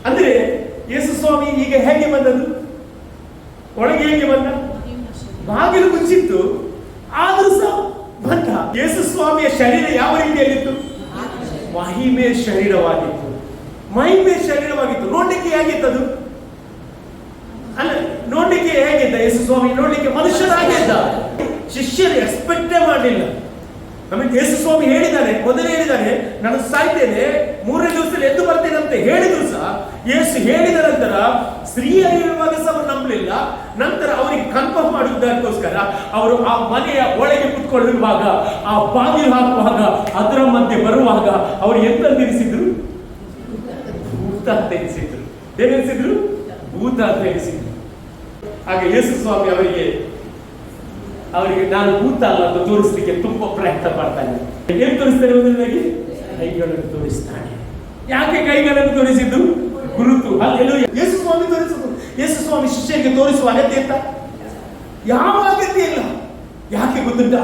ಅಂದ್ರೆ ಯೇಸು ಸ್ವಾಮಿ ಈಗ ಹೇಗೆ ಬಂದದ್ದು? ಒಳಗೆ ಹೇಗೆ ಬಂದ? ಬಾಗಿಲು ಮುಚ್ಚಿತ್ತು, ಆದ್ರೂ ಸಹ ಬಂದ. ಯೇಸು ಸ್ವಾಮಿಯ ಶರೀರ ಯಾವ ರೀತಿಯಲ್ಲಿತ್ತು? ಮಹಿಮೆ ಶರೀರವಾಗಿತ್ತು. ಮಹಿಮೆ ಶರೀರವಾಗಿತ್ತು. ನೋಡ್ಲಿಕ್ಕೆ ಹೇಗಿತ್ತದು? ಅಲ್ಲ, ನೋಡ್ಲಿಕ್ಕೆ ಹೇಗಿದ್ದ ಯೇಸು ಸ್ವಾಮಿ? ನೋಡ್ಲಿಕ್ಕೆ ಮನುಷ್ಯರಾಗಿದ್ದ. ಶಿಷ್ಯರು ಎಕ್ಸ್ಪೆಕ್ಟೇ ಮಾಡಲಿಲ್ಲ. ನಮಗೆ ಯೇಸು ಸ್ವಾಮಿ ಹೇಳಿದ್ದಾನೆ, ಮೊದಲೇ ಹೇಳಿದ್ದಾನೆ, ನಾನು ಸಾಯ್ತೇನೆ, 3ನೇ ದಿವಸದಲ್ಲಿ ಎದ್ದು ಬರ್ತೇನೆ ಅಂತ ಹೇಳಿದ್ರು ಸಹ ಯೇಸು ಹೇಳಿದ ನಂತರ ಸ್ತ್ರೀಯರು ಹೇಳುವಾಗ ಸಹ ಅವರು ನಂಬಲಿಲ್ಲ. ನಂತರ ಅವರಿಗೆ ಕನ್ಫರ್ಮ್ ಮಾಡುವುದಕ್ಕೋಸ್ಕರ ಅವರು ಆ ಮನೆಯ ಒಳಗೆ ಕುತ್ಕೊಳ್ಳುವಾಗ, ಆ ಬಾಗಿಲು ಹಾಕುವಾಗ, ಅದರ ಮಧ್ಯೆ ಬರುವಾಗ ಅವರು ಎಂತ ತಿಳಿಸಿದ್ರು? ಭೂತ ಅಂತ ಎನಿಸಿದ್ರು. ಏನೆನಿಸಿದ್ರು? ಭೂತ ಅಂತ ಎನಿಸಿದ್ರು. ಹಾಗೆ ಯೇಸು ಸ್ವಾಮಿ ಅವರಿಗೆ ನಾನು ಭೂತ ಅಲ್ಲ ಅಂತ ತೋರಿಸಲಿಕ್ಕೆ ತುಂಬಾ ಪ್ರಯತ್ನ ಪಡ್ತಾನೆ. ಏನ್ ತೋರಿಸ್ತಾನೆ? ಮೊದಲನೇದಾಗಿ ಕೈಗಳನ್ನು ತೋರಿಸ್ತಾನೆ. ಯಾಕೆ ಕೈಗಳನ್ನು ತೋರಿಸಿದ್ದು? ಗುರುತು. ಹಲ್ಲೆಲೂಯಾ. ಯೇಸು ಸ್ವಾಮಿ ತೋರಿಸುವುದು. ಯೇಸು ಸ್ವಾಮಿ ಶಿಷ್ಯರಿಗೆ ತೋರಿಸುವ ಅಗತ್ಯ ಇಲ್ಲ, ಯಾವ ಅಗತ್ಯ ಇಲ್ಲ. ಯಾಕೆ ಗೊತ್ತುಂಟ?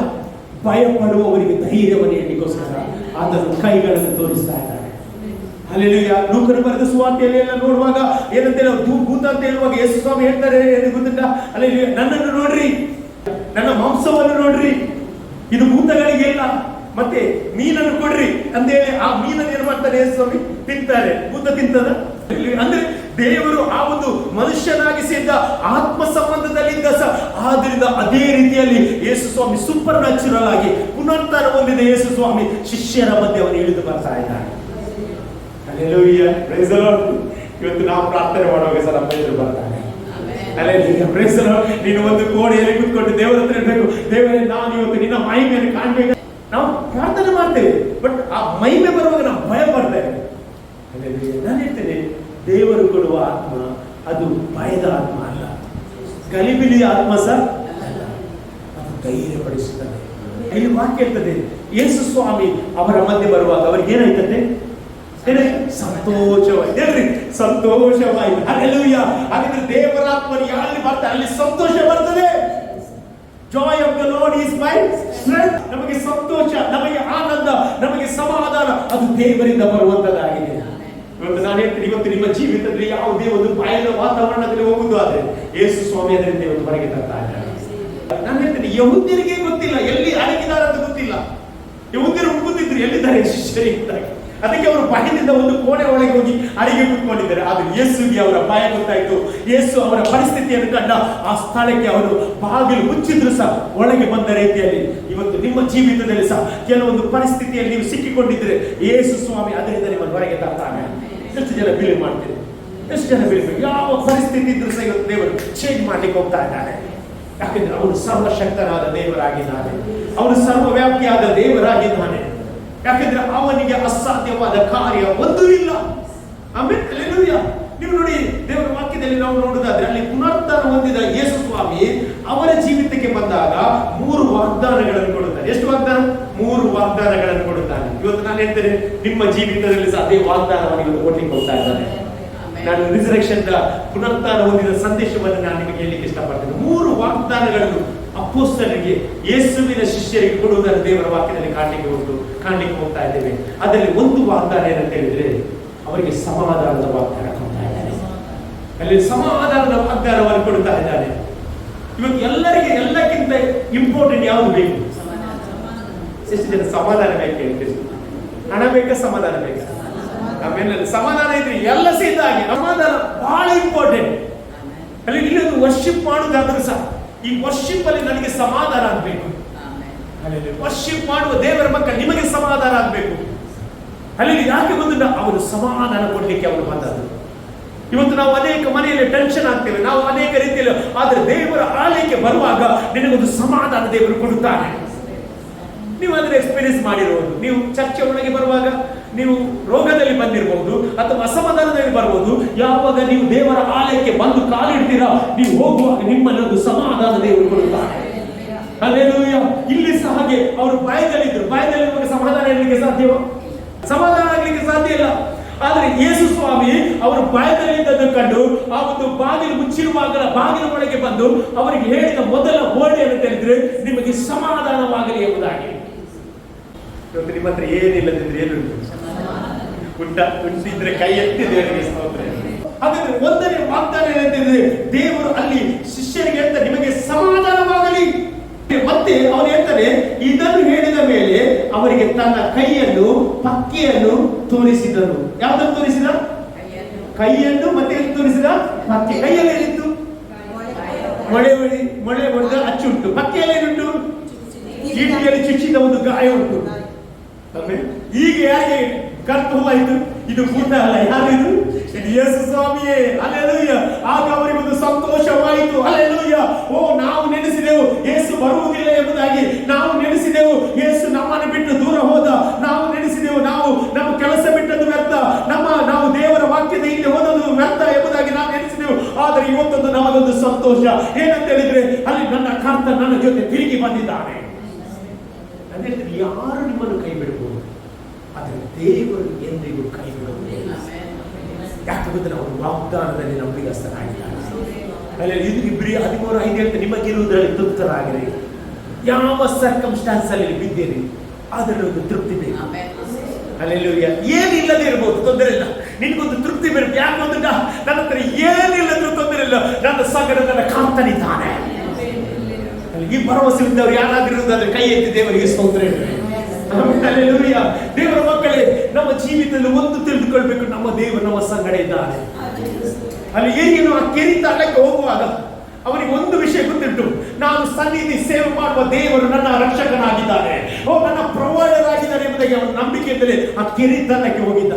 ಭಯಪಡುವವರಿಗೆ ಧೈರ್ಯವನ್ನು ನೀಡಲಿಕ್ಕೋಸ್ಕರ ಆತನು ಕೈಗಳನ್ನು ತೋರಿಸ್ತಾ ಇದ್ದಾನೆ. ಹಲ್ಲೆಲೂಯಾ. ಲೂಕನು ಬರೆದ ಸುವಾರ್ತೆಯಲ್ಲಿ ಎಲ್ಲ ನೋಡುವಾಗ ಏನಂತ ಭೂತ ಅಂತ ಹೇಳುವಾಗ ಯೇಸು ಸ್ವಾಮಿ ಹೇಳ್ತಾರೆ ಏನು ಗೊತ್ತಿಲ್ಲ? ಹಲ್ಲೆಲೂಯಾ. ನನ್ನನ್ನು ನೋಡ್ರಿ, ನನ್ನ ಮಾಂಸವನ್ನು ನೋಡ್ರಿ, ಇದು ಭೂತಗಳಿಗೆ ಇಲ್ಲ. ಮತ್ತೆ ಮೀನನ್ನು ಕೊಡ್ರಿ ಅಂತೇಳಿ ಆ ಮೀನನ್ನು ಏನ್ ಮಾಡ್ತಾರೆ ಯೇಸು ಸ್ವಾಮಿ? ತಿಂತಾರೆ. ಭೂತ ತಿಂತದ? ಅಂದ್ರೆ ದೇವರು ಆ ಒಂದು ಮನುಷ್ಯನಾಗಿಸಿದ್ದ ಆತ್ಮ ಸಂಬಂಧದಲ್ಲಿದ್ದ ಸಹ, ಆದ್ರಿಂದ ಅದೇ ರೀತಿಯಲ್ಲಿ ಯೇಸು ಸ್ವಾಮಿ ಸೂಪರ್ ನ್ಯಾಚುರಲ್ ಆಗಿ ಪುನರುತ್ಥಾನ ಹೊಂದಿದ ಯೇಸು ಸ್ವಾಮಿ ಶಿಷ್ಯರ ಮಧ್ಯೆ ಅವನು ಇಳಿದು ಬರ್ತಾ ಇದ್ದಾನೆ. ಹಲ್ಲೆಲೂಯಾ. Praise the lord. ಇವತ್ತು ನಾವು ಪ್ರಾರ್ಥನೆ ಮಾಡುವಾಗ ಸಹ ನಮ್ಮ ಎದುರು ಬರ್ತಾನೆ. ಹಲ್ಲೆಲೂಯಾ. Praise the lord. ನೀನು ಒಂದು ಕೋಣೆಯಲ್ಲಿ ಕೂತ್ಕೊಂಡು ದೇವರ ಹತ್ರ ಇರಬೇಕು, ದೇವರೇ ನಾನು ಇವತ್ತು ನಿನ್ನ ಮಹಿಮೆಯನ್ನು ಕಾಣಬೇಕು. ನಾವು ಪ್ರಾರ್ಥನೆ ಮಾಡ್ತೇವೆ, ಬಟ್ ಆ ಮಹಿಮೆ ಬರುವಾಗ ನಾವು ಭಯ ಪಡ್ತೇವೆ. ನಾನು ಹೇಳ್ತೇನೆ, ದೇವರು ಕೊಡುವ ಆತ್ಮ ಅದು ಭಯದ ಆತ್ಮ ಅಲ್ಲ, ಗಲಿಬಿಲಿಯ ಆತ್ಮ ಸಹ ಅಲ್ಲ, ಅದು ಧೈರ್ಯಪಡಿಸುತ್ತದೆ. ಇಲ್ಲಿ ವಾಕ್ಯ ಹೇಳ್ತದೆ, ಯೇಸು ಸ್ವಾಮಿ ಅವರ ಮಧ್ಯೆ ಬರುವಾಗ ಅವರಿಗೆ ಏನಾಯ್ತದೆ? ಸಂತೋಷವಾಯ್ತು. ಹೇಳ್ರಿ, ಸಂತೋಷವಾಯ್ತು. ಹಲ್ಲೆಲೂಯಾ. ಹಾಗಾದ್ರೆ ದೇವರಾತ್ಮನು ಯಾರಲ್ಲಿ ಬರ್ತಾರೆ ಅಲ್ಲಿ ಸಂತೋಷ ಬರ್ತದೆ. Joy of the lord is my strength. ನಮಗೆ ಸಂತೋಷ, ನಮಗೆ ಆನಂದ, ನಮಗೆ ಸಮಾಧಾನ ಅದು ದೇವರಿಂದ ಬರುವಂತದ್ದಾಗಿದೆ. ಇವತ್ತು ನಾನು ಹೇಳ್ತೀನಿ, ಇವತ್ತು ನಿಮ್ಮ ಜೀವಿತದಲ್ಲಿ ಯಾವುದೇ ಒಂದು ಭಯದ ವಾತಾವರಣದಲ್ಲಿ ಹೋಗುವುದು ಆದ್ರೆ ಯೇಸು ಸ್ವಾಮಿ ಅದರಿಂದ ಇವತ್ತು ಹೊರಗೆ ತರ್ತಾ ಇದ್ದಾರೆ. ನಾನು ಹೇಳ್ತೀನಿ, ಯಹೂದ್ಯರಿಗೆ ಗೊತ್ತಿಲ್ಲ ಎಲ್ಲಿ ಅಡಗಿದ್ದಾರೆ ಅಂತ ಗೊತ್ತಿಲ್ಲ. ಯಹೂದ್ಯರು ಹುಡುಕುತ್ತಿದ್ರು ಎಲ್ಲಿದ್ದಾರೆ ಶಿಷ್ಯರಿಗಾಗಿ. ಅದಕ್ಕೆ ಅವರು ಭಯದಿಂದ ಒಂದು ಕೋಣೆ ಒಳಗೆ ಹೋಗಿ ಅಡಿಗೆ ಕೂತ್ಕೊಂಡಿದ್ದಾರೆ. ಆದ್ರೆ ಯೇಸುಗೆ ಅವರ ಭಯ ಗೊತ್ತಾಯ್ತು. ಯೇಸು ಅವರ ಪರಿಸ್ಥಿತಿಯನ್ನು ಕಂಡ ಆ ಸ್ಥಳಕ್ಕೆ ಅವರು ಬಾಗಿಲು ಮುಚ್ಚಿದ್ರು ಸಹ ಒಳಗೆ ಬಂದ ರೀತಿಯಲ್ಲಿ ಇವತ್ತು ನಿಮ್ಮ ಜೀವಿತದಲ್ಲಿ ಸಹ ಕೆಲವೊಂದು ಪರಿಸ್ಥಿತಿಯಲ್ಲಿ ನೀವು ಸಿಕ್ಕಿಕೊಂಡಿದ್ರೆ ಯೇಸು ಸ್ವಾಮಿ ಅದರಿಂದ ನಿಮ್ಮ ಹೊರಗೆ ತರ್ತಾನೆ. ಎಷ್ಟು ಜನ ಬಿಲಿ ಮಾಡ್ತೀರಿ? ಎಷ್ಟು ಜನ ಬಿಲಿ? ಯಾವ ಪರಿಸ್ಥಿತಿ ಇದ್ರೂ ಸಹ ಇವತ್ತು ದೇವರು ಚೇಂಜ್ ಮಾಡ್ಲಿಕ್ಕೆ ಹೋಗ್ತಾ ಇದ್ದಾನೆ. ಯಾಕಂದ್ರೆ ಅವನು ಸರ್ವಶಕ್ತನಾದ ದೇವರಾಗಿದ್ದಾನೆ, ಅವನು ಸರ್ವವ್ಯಾಪಿಯಾದ ದೇವರಾಗಿದ್ದಾನೆ. ಯಾಕಂದ್ರೆ ಅವನಿಗೆ ಅಸಾಧ್ಯವಾದ ಕಾರ್ಯ ಒಂದೂ ಇಲ್ಲ. ಆಮೇಲೆ ಹಲ್ಲೆಲೂಯಾ. ನೀವು ನೋಡಿ, ದೇವರ ವಾಕ್ಯದಲ್ಲಿ ನಾವು ನೋಡುವುದಾದ್ರೆ ಅಲ್ಲಿ ಪುನರುತ್ಥಾನ ಹೊಂದಿದ ಯೇಸು ಸ್ವಾಮಿ ಅವರ ಜೀವಿತಕ್ಕೆ ಬಂದಾಗ 3 ವಾಗ್ದಾನಗಳನ್ನು ಕೊಡುತ್ತಾರೆ. ಎಷ್ಟು ವಾಗ್ದಾನ? 3 ವಾಗ್ದಾನಗಳನ್ನು ಕೊಡುತ್ತಾನೆ. ಇವತ್ತು ನಾನು ಹೇಳ್ತೇನೆ, ನಿಮ್ಮ ಜೀವಿತದಲ್ಲಿ ಸಹ ಅದೇ ವಾಗ್ದಾನವನ್ನು ಕೊಡ್ಲಿಕ್ಕೆ ಹೋಗ್ತಾ ಇದ್ದಾನೆ. ನಾನು ರಿಸರೆಕ್ಷನ್ ಪುನರುತ್ಥಾನ ಹೊಂದಿದ ಸಂದೇಶವನ್ನು ನಾನು ನಿಮಗೆ ಹೇಳಲಿಕ್ಕೆ ಇಷ್ಟಪಡ್ತೇನೆ. 3 ವಾಗ್ದಾನಗಳನ್ನು ಅಪೊಸ್ತಲರಿಗೆ, ಯೇಸುವಿನ ಶಿಷ್ಯರಿಗೆ ಕೊಡುವುದನ್ನು ದೇವರ ವಾಕ್ಯದಲ್ಲಿ ಕಾಣಲಿಕ್ಕೆ ಹೋಗ್ತಾ ಇದ್ದೇವೆ. ಅದರಲ್ಲಿ ಒಂದು ವಾಗ್ದಾನ ಏನಂತ ಹೇಳಿದ್ರೆ ಅವರಿಗೆ ಸಮಾಧಾನದ ವಾಗ್ದಾನ ಕೊಡ್ತಾ ಇದ್ದಾನೆ. ಅಲ್ಲಿ ಸಮಾಧಾನದ ವಾಗ್ದಾನವನ್ನು ಕೊಡ್ತಾ ಇದ್ದಾನೆ. ಇವತ್ತು ಎಲ್ಲರಿಗೆ ಎಲ್ಲಕ್ಕಿಂತ ಇಂಪಾರ್ಟೆಂಟ್ ಯಾವುದು ಬೇಕು? ಎಷ್ಟು ಜನ ಸಮಾಧಾನ ಬೇಕು ಹೇಳ್ತೀವಿ? ಹಣ ಬೇಕಾ, ಸಮಾಧಾನ ಬೇಕಾ? ಆಮೇಲೆ ಸಮಾಧಾನ ಇದ್ರೆ ಎಲ್ಲ ಸಿದ್ಧ ಆಗಿ ಸಮಾಧಾನ ಬಹಳ ಇಂಪಾರ್ಟೆಂಟ್. ಅಲ್ಲಿ ಇಲ್ಲೊಂದು ವರ್ಷಿಪ್ ಮಾಡುವುದಾದ್ರೂ ಸಹ ಈ ವರ್ಷಿಪ್ ಅಲ್ಲಿ ನನಗೆ ಸಮಾಧಾನ ಆಗ್ಬೇಕು. ವರ್ಷಿಪ್ ಮಾಡುವ ದೇವರ ಮಕ್ಕಳು ನಿಮಗೆ ಸಮಾಧಾನ ಆಗ್ಬೇಕು. ಅಲ್ಲಿ ಯಾಕೆ ಬಂದು ಅವನು ಸಮಾಧಾನ ಕೊಡ್ಲಿಕ್ಕೆ ಅವನು ಬಂದದ್ದು. ಇವತ್ತು ನಾವು ಅನೇಕ ಮನೆಯಲ್ಲಿ ಟೆನ್ಷನ್ ಆಗ್ತೇವೆ, ನಾವು ಅನೇಕ ರೀತಿಯಲ್ಲಿ, ಆದ್ರೆ ದೇವರ ಆಲಯಕ್ಕೆ ಬರುವಾಗ ನಿನಗೊಂದು ಸಮಾಧಾನ ದೇವರು ಕೊಡುತ್ತಾನೆ. ನೀವು ಅದರ ಎಕ್ಸ್ಪೀರಿಯನ್ಸ್ ಮಾಡಿರಬಹುದು. ನೀವು ಚರ್ಚೆ ಒಳಗೆ ಬರುವಾಗ ನೀವು ರೋಗದಲ್ಲಿ ಬಂದಿರಬಹುದು ಅಥವಾ ಅಸಮಾಧಾನದಲ್ಲಿ ಬರಬಹುದು. ಯಾವಾಗ ನೀವು ದೇವರ ಆಲಯಕ್ಕೆ ಬಂದು ಕಾಲಿಡ್ತೀರಾ, ನೀವು ಹೋಗುವಾಗ ನಿಮ್ಮಲ್ಲಿ ಒಂದು ಸಮಾಧಾನ ದೇವರು ಕೊಡುತ್ತಾರೆ. ಹಲ್ಲೆಲೂಯಾ. ಇಲ್ಲಿ ಸಹ ಹಾಗೆ ಅವರು ಭಯದಲ್ಲಿದ್ದರು. ಭಯದಲ್ಲಿ ನಿಮಗೆ ಸಮಾಧಾನ ಇರಲಿಕ್ಕೆ ಸಾಧ್ಯವೋ? ಸಮಾಧಾನ ಆಗಲಿಕ್ಕೆ ಸಾಧ್ಯ ಇಲ್ಲ. ಆದ್ರೆ ಯೇಸು ಸ್ವಾಮಿ ಅವರು ಭಯದಲ್ಲಿದ್ದನ್ನು ಕಂಡು ಆ ಒಂದು ಬಾಗಿಲು ಮುಚ್ಚಿರುವಾಗ ಬಾಗಿಲು ಒಳಗೆ ಬಂದು ಅವರಿಗೆ ಹೇಳಿದ ಮೊದಲ ವರ್ಡ್ ಏನಂತ ಹೇಳಿದ್ರೆ, ನಿಮಗೆ ಸಮಾಧಾನವಾಗಲಿ ಎಂಬುದಾಗಿ. ಇವತ್ತು ನಿಮ್ಮ ಹತ್ರ ಏನಿಲ್ಲದಿದ್ರೆ ಏನು ಉಂಟಿದ್ರೆ ಕೈ ಎತ್ತಿ ದೇವರಿಗೆ ಸ್ತೋತ್ರ. ಹಾಗಾದ್ರೆ ಒಂದನೇ ವಾಗ್ದಾನ ಏನಂತಿದ್ರೆ, ದೇವರು ಅಲ್ಲಿ ಶಿಷ್ಯರಿಗೆ ಹೇಳ್ತಾರೆ ನಿಮಗೆ ಸಮಾಧಾನವಾಗಲಿ. ಮತ್ತೆ ಅವನು ಹೇಳ್ತಾನೆ, ಇದನ್ನು ಹೇಳಿದ ಮೇಲೆ ಅವರಿಗೆ ತನ್ನ ಕೈಯನ್ನು ಪಕ್ಕೆಯನ್ನು ತೋರಿಸಿದನು. ಯಾವ್ದನ್ನು ತೋರಿಸಿದ? ಕೈಯನ್ನು. ಮತ್ತೆ ತೋರಿಸಿದ ಪಕ್ಕೆ. ಕೈಯಲ್ಲಿ ಏನಿತ್ತು? ಮೊಳೆ ಹೊಡೆದ ಅಚ್ಚುಂಟು. ಪಕ್ಕೆಯಲ್ಲಿ ಏನುಂಟು? ಚೀಟಿಯಲ್ಲಿ ಚುಚ್ಚಿದ ಒಂದು ಗಾಯ ಉಂಟು. ಈಗ ಯಾರಿಗೆ ಕರ್ತವಾಯಿತು? ಇದು ಭೂತ ಅಲ್ಲ, ಯಾರಿದು? ಇದು ಯೇಸು ಸ್ವಾಮಿಯೇ. ಹಲ್ಲೆಲೂಯಾ. ಆಗ ಅವರಿಗೆ ಒಂದು ಸಂತೋಷವಾಯಿತು. ಹಲ್ಲೆಲೂಯಾ. ಓ, ನಾವು ನೆನೆಸಿದೆವು ಯೇಸು ಬರುವುದಿಲ್ಲ ಎಂಬುದಾಗಿ. ನಾವು ನೆನೆಸಿದೆವು ಯೇಸು ನಮ್ಮನ್ನು ಬಿಟ್ಟು ದೂರ ಹೋದ. ನಾವು ನೆನೆಸಿದೆವು ನಾವು ನಮ್ಮ ಕೆಲಸ ಬಿಟ್ಟದ್ದು ವ್ಯರ್ಥ, ನಾವು ದೇವರ ವಾಕ್ಯದ ಹಿಂದೆ ಹೋದದ್ದು ವ್ಯರ್ಥ ಎಂಬುದಾಗಿ ನಾವು ನೆನೆಸಿದೆವು. ಆದರೆ ಇವತ್ತೊಂದು ನಮಗೊಂದು ಸಂತೋಷ ಏನಂತ ಹೇಳಿದ್ರೆ, ಅಲ್ಲಿ ನನ್ನ ಕರ್ತ ನನ್ನ ಜೊತೆ ತಿರುಗಿ ಬಂದಿದ್ದಾನೆ. ಯಾರು ನಿಮ್ಮನ್ನು ಕೈ ಬಿಡಬಹುದು, ಆದರೆ ದೇವರು ಎಂದಿಗೂ ಕೈ ಬಿಡುವುದಿಲ್ಲ. ಯಾಕೆ ಗೊತ್ತಿಲ್ಲ, ಅವರು ವಾಗ್ದಾನದಲ್ಲಿ ನಂಬಿಗಸ್ತನಾಗಿದ್ದಾರೆ. ಅಲ್ಲಿ ಇಬ್ರಿ 13:5 ಹೇಳ್ತಾರೆ, ನಿಮಗಿರುವುದರಲ್ಲಿ ತೃಪ್ತರಾಗಿರಿ. ಯಾವ ಸರ್ಕಮ್ಸ್ಟಾನ್ಸ್ ಅಲ್ಲಿ ಬಿದ್ದೀರಿ, ಅದರಲ್ಲಿ ಒಂದು ತೃಪ್ತಿ ಬೇಕು. ಹಲ್ಲೆಲೂಯಾ. ಏನಿಲ್ಲದೆ ಇರಬಹುದು, ತೊಂದರೆ ಇಲ್ಲ, ನಿನ್ಗೊಂದು ತೃಪ್ತಿ ಬೇಕು. ಯಾಕೆ ಗೊತ್ತಿಲ್ಲ, ನನ್ನ ಹತ್ರ ಏನಿಲ್ಲದ್ರೂ ತೊಂದರೆ ಇಲ್ಲ, ನನ್ನ ಸಂಗಡ ನನ್ನ ಕಾಂತನಿದ್ದಾನೆ. ಈ ಭರವಸೆ ಇದ್ದವರು ಯಾರಾಗಿರುವುದಾದ್ರೆ ಕೈ ಎತ್ತಿ ದೇವರಿಗೆ ಸ್ತೋತ್ರ. ಹಲ್ಲೆಲೂಯಾ. ದೇವರ ಮಕ್ಕಳೇ, ನಮ್ಮ ಜೀವಿತದಲ್ಲಿ ಒಂದು ತಿಳಿದುಕೊಳ್ಬೇಕು, ನಮ್ಮ ದೇವರು ನಮ್ಮ ಸಂಗಡ ಇದ್ದಾನೆ. ಅಲ್ಲಿ ಏನು ಆ ಕೆರೆ ತಳ್ಳಕ್ಕೆ ಹೋಗುವಾಗ ಅವನಿಗೆ ಒಂದು ವಿಷಯ ಗೊತ್ತಿತ್ತು, ನಾನು ಸನ್ನಿಧಿ ಸೇವೆ ಮಾಡುವ ದೇವರು ನನ್ನ ರಕ್ಷಕನಾಗಿದ್ದಾನೆ, ನನ್ನ ಪ್ರೊವೈಡರ್ ಆಗಿದ್ದಾನೆ ಎಂಬುದಾಗಿ ಅವನ ನಂಬಿಕೆಯಿಂದಲೇ ಆ ಕೆರೆ ತಳ್ಳಕ್ಕೆ ಹೋಗಿದ್ದ.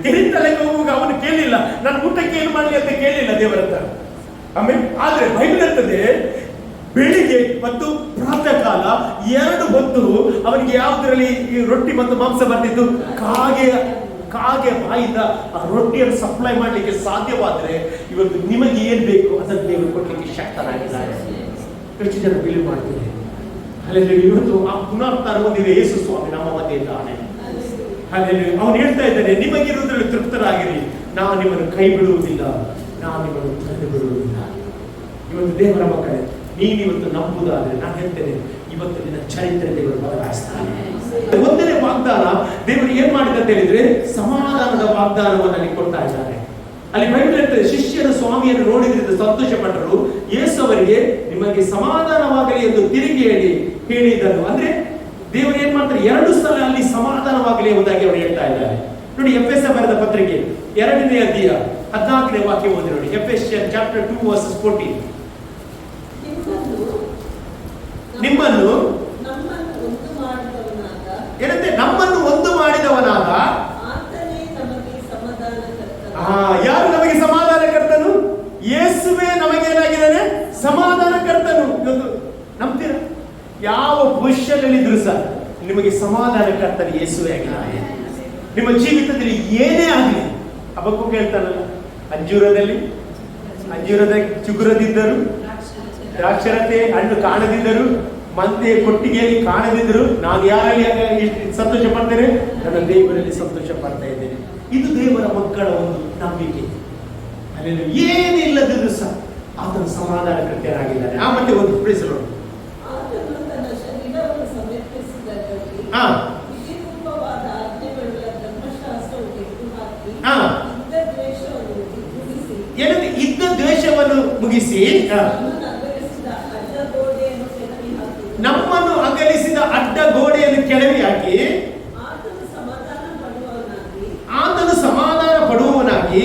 ಕೆರೆ ತಳ್ಳಕ್ಕೆ ಹೋಗುವಾಗ ಅವನು ಕೇಳಲಿಲ್ಲ, ನನ್ನ ಊಟಕ್ಕೆ ಏನು ಮಾಡಲಿ ಅಂತ ಕೇಳಲಿಲ್ಲ ದೇವರ ಹತ್ರ. ಆಮೇಲೆ ಆದ್ರೆ ಬೈಬಲ್ ಇರ್ತದೆ, ಬೆಳಿಗ್ಗೆ ಮತ್ತು ಪ್ರಾತಃ ಕಾಲ 2 ಹೊತ್ತು ಅವನಿಗೆ ಯಾವುದರಲ್ಲಿ ಈ ರೊಟ್ಟಿ ಮತ್ತು ಮಾಂಸ ಬಂದಿದ್ದು, ಕಾಗೆ ಬಾಯಿಂದ ಆ ರೊಟ್ಟಿಯನ್ನು ಸಪ್ಲೈ ಮಾಡಲಿಕ್ಕೆ ಸಾಧ್ಯವಾದರೆ ಇವತ್ತು ನಿಮಗೆ ಏನ್ ಬೇಕು ಅದನ್ನು ದೇವರು ಕೊಡ್ಲಿಕ್ಕೆ ಶಕ್ತನಾಗಿದ್ದಾರೆ. ಎಷ್ಟು ಜನ ಬಿಲೀವ್ ಮಾಡ್ತೀವಿ? ಅಲ್ಲಿ ಇವತ್ತು ಆ ಪುನರುತ್ಥಾನ ಹೊಂದಿದ ಯೇಸು ಸ್ವಾಮಿ ನಮ್ಮ ಮಧ್ಯೆ ಇದ್ದಾನೆ. ಅಲ್ಲಿ ಅವನು ಹೇಳ್ತಾ ಇದ್ದಾನೆ, ನಿಮಗಿರುವುದರಲ್ಲಿ ತೃಪ್ತರಾಗಿರಿ, ನಾನು ನಿಮ್ಮನ್ನು ಕೈ ಬಿಡುವುದಿಲ್ಲ, ನಾನು ನಿಮ್ಮನ್ನು ತಂದು ಬಿಡುವುದಿಲ್ಲ. ಇವತ್ತು ದೇವರ ಮಕ್ಕಳೇ, ನೀನಿವತ್ತು ನಂಬುದಾದ್ರೆ ನಾನು ಹೇಳ್ತೇನೆ, ಇವತ್ತು ನಿನ್ನ ಚರಿತ್ರೆ ದೇವರು ಬದಲಾಯಿಸ್ತಾನೆ. ಒಂದನೇ ವಾಗ್ದಾನ ದೇವರು ಏನ್ ಮಾಡಿದ ಅಂತ ಹೇಳಿದ್ರೆ, ಸಮಾಧಾನದ ವಾಗ್ದಾನವನ್ನು ಅಲ್ಲಿ ಕೊಡ್ತಾ ಇದ್ದಾರೆ. ಅಲ್ಲಿ ಬೈಬಲ್ ಹೇಳ್ತದೆ, ಶಿಷ್ಯರ ಸ್ವಾಮಿಯನ್ನು ನೋಡಿದ್ರಿಂದ ಸಂತೋಷ ಪಟ್ಟರು. ಯೇಸು ಅವರಿಗೆ ನಿಮಗೆ ಸಮಾಧಾನವಾಗಲಿ ಎಂದು ತಿರುಗಿ ಹೇಳಿದನು. ಅಂದ್ರೆ ದೇವರು ಏನ್ ಮಾಡ್ತಾರೆ, 2 ಸಲ ಅಲ್ಲಿ ಸಮಾಧಾನವಾಗಲಿ ಎಂಬುದಾಗಿ ಅವರು ಹೇಳ್ತಾ ಇದ್ದಾರೆ. ನೋಡಿ, ಎಫೆಸ ಬರೆದ ಪತ್ರಿಕೆ 2ನೇ ಅಧ್ಯಾಯ 14ನೇ ವಾಕ್ಯ ಓದಿ ನೋಡಿ. ಎಫೆಸಿಯನ್ ಚಾಪ್ಟರ್ 2 ವರ್ಸಸ್ 14. ನಿಮ್ಮನ್ನು ಏನಂತೆ, ನಮ್ಮನ್ನು ಒಂದು ಮಾಡಿದವನಾದ ಯಾರು ನಮಗೆ ಸಮಾಧಾನಕರ್ತನು? ಯೇಸುವೇ ನಮಗೇನಾಗಿದ್ದಾನೆ, ಸಮಾಧಾನಕರ್ತನು. ಇವತ್ತು ನಂಬ್ತೀರಾ? ಯಾವ ಪೊಸಿಷನ್ ಅಲ್ಲಿ ಇದ್ರು ಸರ್, ನಿಮಗೆ ಸಮಾಧಾನಕರ್ತನು ಯೇಸುವೇ ಆಗಿದ್ದಾನೆ. ನಿಮ್ಮ ಜೀವಿತದಲ್ಲಿ ಏನೇ ಆಗಲಿ, ಹಬ್ಬಕ್ಕೂ ಕೇಳ್ತಾನಲ್ಲ, ಅಂಜೂರದ ಚಿಗುರದಿದ್ದರು, ದ್ರಾಕ್ಷರತೆ ಹಣ್ಣು ಕಾಣದಿದ್ದರು, ಮಂದೆ ಕೊಟ್ಟಿಗೆಯಲ್ಲಿ ಕಾಣದಿದ್ದರು, ನಾನು ಯಾರಲ್ಲಿ ಸಂತೋಷ ಪಡ್ತೇನೆ? ನನ್ನ ದೇವರಲ್ಲಿ ಸಂತೋಷ ಪಡ್ತಾ ಇದ್ದೇನೆ. ಇದು ದೇವರ ಮಕ್ಕಳ ಒಂದು ನಂಬಿಕೆ. ಅಲ್ಲಿ ಏನಿಲ್ಲದಿದ್ರು ಸಹ ಆತನು ಸಮಾಧಾನಕರ್ತನಾಗಿದ್ದಾನೆ. ಆ ಮತ್ತೆ ಒಂದು ಪ್ರಿಸಲು ಏನಂದ್ರೆ ಇದ್ದ ದ್ವೇಷವನ್ನು ಮುಗಿಸಿ ನಮ್ಮನ್ನು ಅಗಲಿಸಿದ ಅಡ್ಡ ಗೋಡೆಯನ್ನು ಕೆಳಗೆ ಹಾಕಿ ಆತನು ಸಮಾಧಾನ ಪಡುವವನಾಗಿ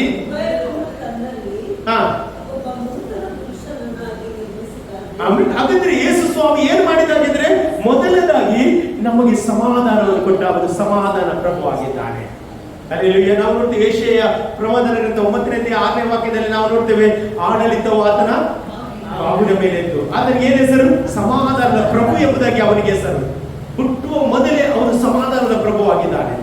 ಹಾಗಾದ್ರೆ ಯೇಸು ಸ್ವಾಮಿ ಏನ್ ಮಾಡಿದಾಗಿದ್ರೆ, ಮೊದಲನೇದಾಗಿ ನಮಗೆ ಸಮಾಧಾನವನ್ನು ಕೊಟ್ಟ ಅವನು ಸಮಾಧಾನ ಪ್ರಭು ಆಗಿದ್ದಾನೆ. ಅಲ್ಲಿ ನಾವು ನೋಡ್ತೇವೆ, ಯೆಶಾಯ ಪ್ರವಾದನ ಗ್ರಂಥ 9ನೇ 6ನೇ ವಾಕ್ಯದಲ್ಲಿ ನಾವು ನೋಡ್ತೇವೆ, ಆಡಳಿತವು ಆತನ ಬಾಹುವಿನ ಮೇಲೆ ಇತ್ತು. ಆತನಿಗೆ ಏನ್ ಹೆಸರು? ಸಮಾಧಾನದ ಪ್ರಭು ಎಂಬುದಾಗಿ ಅವನಿಗೆ ಹೆಸರು. ಹುಟ್ಟುವ ಮೊದಲೇ ಅವನು ಸಮಾಧಾನದ ಪ್ರಭು ಆಗಿದ್ದಾನೆ.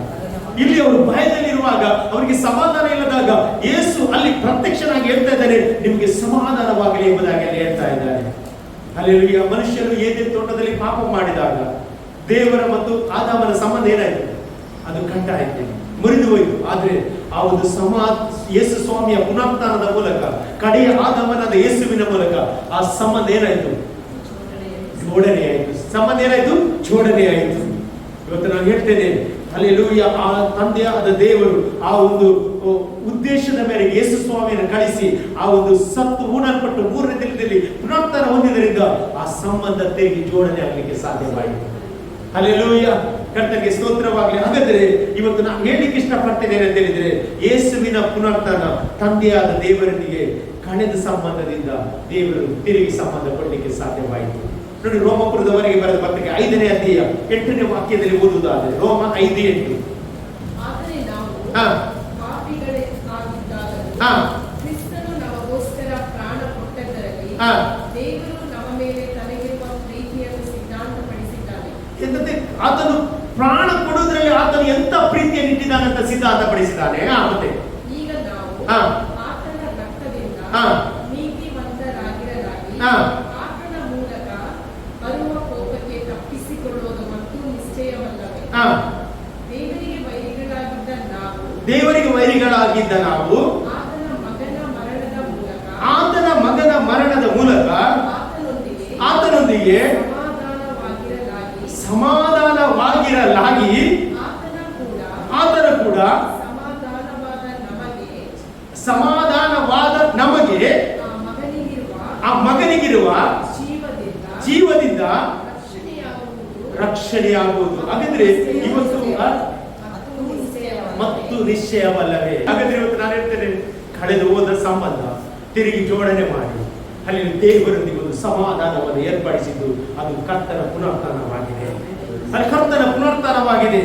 ಇಲ್ಲಿ ಅವರು ಭಯದಲ್ಲಿರುವಾಗ, ಅವರಿಗೆ ಸಮಾಧಾನ ಇಲ್ಲದಾಗ ಯೇಸು ಅಲ್ಲಿ ಪ್ರತ್ಯಕ್ಷನಾಗಿ ಹೇಳ್ತಾ ಇದ್ದಾನೆ, ನಿಮಗೆ ಸಮಾಧಾನವಾಗಲಿ ಎಂಬುದಾಗಿ ಅಲ್ಲಿ ಹೇಳ್ತಾ ಇದ್ದಾನೆ. ಅಲ್ಲಿ ಮನುಷ್ಯರು ಏದೇನ್ ತೋಟದಲ್ಲಿ ಪಾಪ ಮಾಡಿದಾಗ ದೇವರ ಮತ್ತು ಆದಾಮನ ಸಂಬಂಧ ಏನಾಯ್ತು? ಅದು ಕಟ್ಟ ಆಯ್ತು, ಮುರಿದು ಹೋಯಿತು. ಆದ್ರೆ ಆ ಒಂದು ಯೇಸು ಸ್ವಾಮಿಯ ಪುನರುತ್ಥಾನದ ಮೂಲಕ, ಕಡೆಯ ಆದಾಮನಾದ ಯೇಸುವಿನ ಮೂಲಕ ಆ ಸಂಬಂಧ ಏನಾಯ್ತು? ಜೋಡಣೆ ಆಯಿತು. ಸಂಬಂಧ ಏನಾಯ್ತು? ಜೋಡಣೆ ಆಯಿತು. ಇವತ್ತು ನಾನು ಹೇಳ್ತೇನೆ, ಹಲ್ಲೆಲೂಯ, ಆ ತಂದೆಯಾದ ದೇವರು ಆ ಒಂದು ಉದ್ದೇಶದ ಮೇರೆಗೆ ಯೇಸು ಸ್ವಾಮಿಯನ್ನು ಕಳಿಸಿ ಆ ಒಂದು ಸತ್ತು ಊನಲ್ಪಟ್ಟು 3ನೇ ದಿನದಲ್ಲಿ ಪುನರುತ್ಥಾನ ಹೊಂದಿದ್ದರಿಂದ ಆ ಸಂಬಂಧ ತೆಗಿ ಜೋಡಣೆ ಆಗಲಿಕ್ಕೆ ಸಾಧ್ಯವಾಯಿತು. ಹಲ್ಲೆಲೂಯ, ಕರ್ತನಿಗೆ ಸ್ತೋತ್ರವಾಗಲಿ. ಹಾಗಾದ್ರೆ ಇವತ್ತು ನಾನು ಹೇಳಲಿಕ್ಕೆ ಇಷ್ಟಪಡ್ತೇನೆ ಅಂತ ಹೇಳಿದ್ರೆ, ಯೇಸುವಿನ ಪುನರುತ್ಥಾನ ತಂದೆಯಾದ ದೇವರೊಂದಿಗೆ ಕಳೆದ ಸಂಬಂಧದಿಂದ ದೇವರು ತಿರುಗಿ ಸಂಬಂಧ ಕೊಡಲಿಕ್ಕೆ ಸಾಧ್ಯವಾಯಿತು. ನೋಡಿ, ರೋಮಪುರದವರೆಗೆ ಬರೆದ ಪತ್ರಿಕೆ 5ನೇ ಅಧ್ಯಾಯ 8ನೇ ವಾಕ್ಯದಲ್ಲಿ ಓದುವುದಾದ್ರೆ, ರೋಮ 5:8. ಕ್ರಿಸ್ತನು ನಮಗೋಸ್ಕರ ಪ್ರಾಣ ಕೊಟ್ಟದ್ದರಲ್ಲಿ ದೇವರು ನಮ್ಮ ಮೇಲೆ ತನಗಿರುವ ಪ್ರೀತಿಯನ್ನು ಸಿದ್ಧಾಂತಪಡಿಸಿದ್ದಾನೆ. ಎಂತಂತೆ ಆತನು ಪ್ರಾಣ ಕೊಡುವುದರಲ್ಲಿ ಆತನು ಎಂತ ಪ್ರೀತಿಯನ್ನು ಇಟ್ಟಿದ್ದಾನೆ ಅಂತ ಸಿದ್ಧಾಂತಪಡಿಸಿದ್ದಾನೆ. ಮತ್ತೆ ಈಗ ನಾವು ಆತನ ರಕ್ತದಿಂದ ನೀತಿವಂತರಾಗಿರಲಾಗಿ ಆತನ ಮೂಲಕ ಬರುವ ಕೋಪಕ್ಕೆ ತಪ್ಪಿಸಿಕೊಳ್ಳುವುದು ಮತ್ತು ನಿಶ್ಚಯವಲ್ಲವೇ? ದೇವರಿಗೆ ವೈರಿಗಳಾಗಿದ್ದ ನಾವು ಆತನ ಮಗನ ಮರಣದ ಮೂಲಕ ಆತನೊಂದಿಗೆ ಸಮಾಧಾನವಾಗಿರಲಾಗಿ ಆತನ ಕೂಡ ಸಮಾಧಾನವಾದ ನಮಗೆ ಆ ಮಗನಿಗಿರುವ ಜೀವದಿಂದ ರಕ್ಷಣೆಯಾಗುವುದು. ಹಾಗಾದ್ರೆ ಇವತ್ತು ಮತ್ತು ನಿಶ್ಚಯವಲ್ಲವೇ? ಹಾಗಾದ್ರೆ ಇವತ್ತು ನಾನು ಹೇಳ್ತೇನೆ, ಕಳೆದು ಹೋದ ಸಂಬಂಧ ತಿರುಗಿ ಜೋಡಣೆ ಮಾಡಿ ಅಲ್ಲಿ ದೇವರೊಂದಿಗೆ ಒಂದು ಸಮಾಧಾನವನ್ನು ಏರ್ಪಡಿಸಿದ್ದು ಅದು ಕರ್ತನ ಪುನರುತ್ಥಾನವಾಗಿದೆ. ಅಲ್ಲಿ ಕರ್ತನ ಪುನರುತ್ಥಾನವಾಗಿದೆ.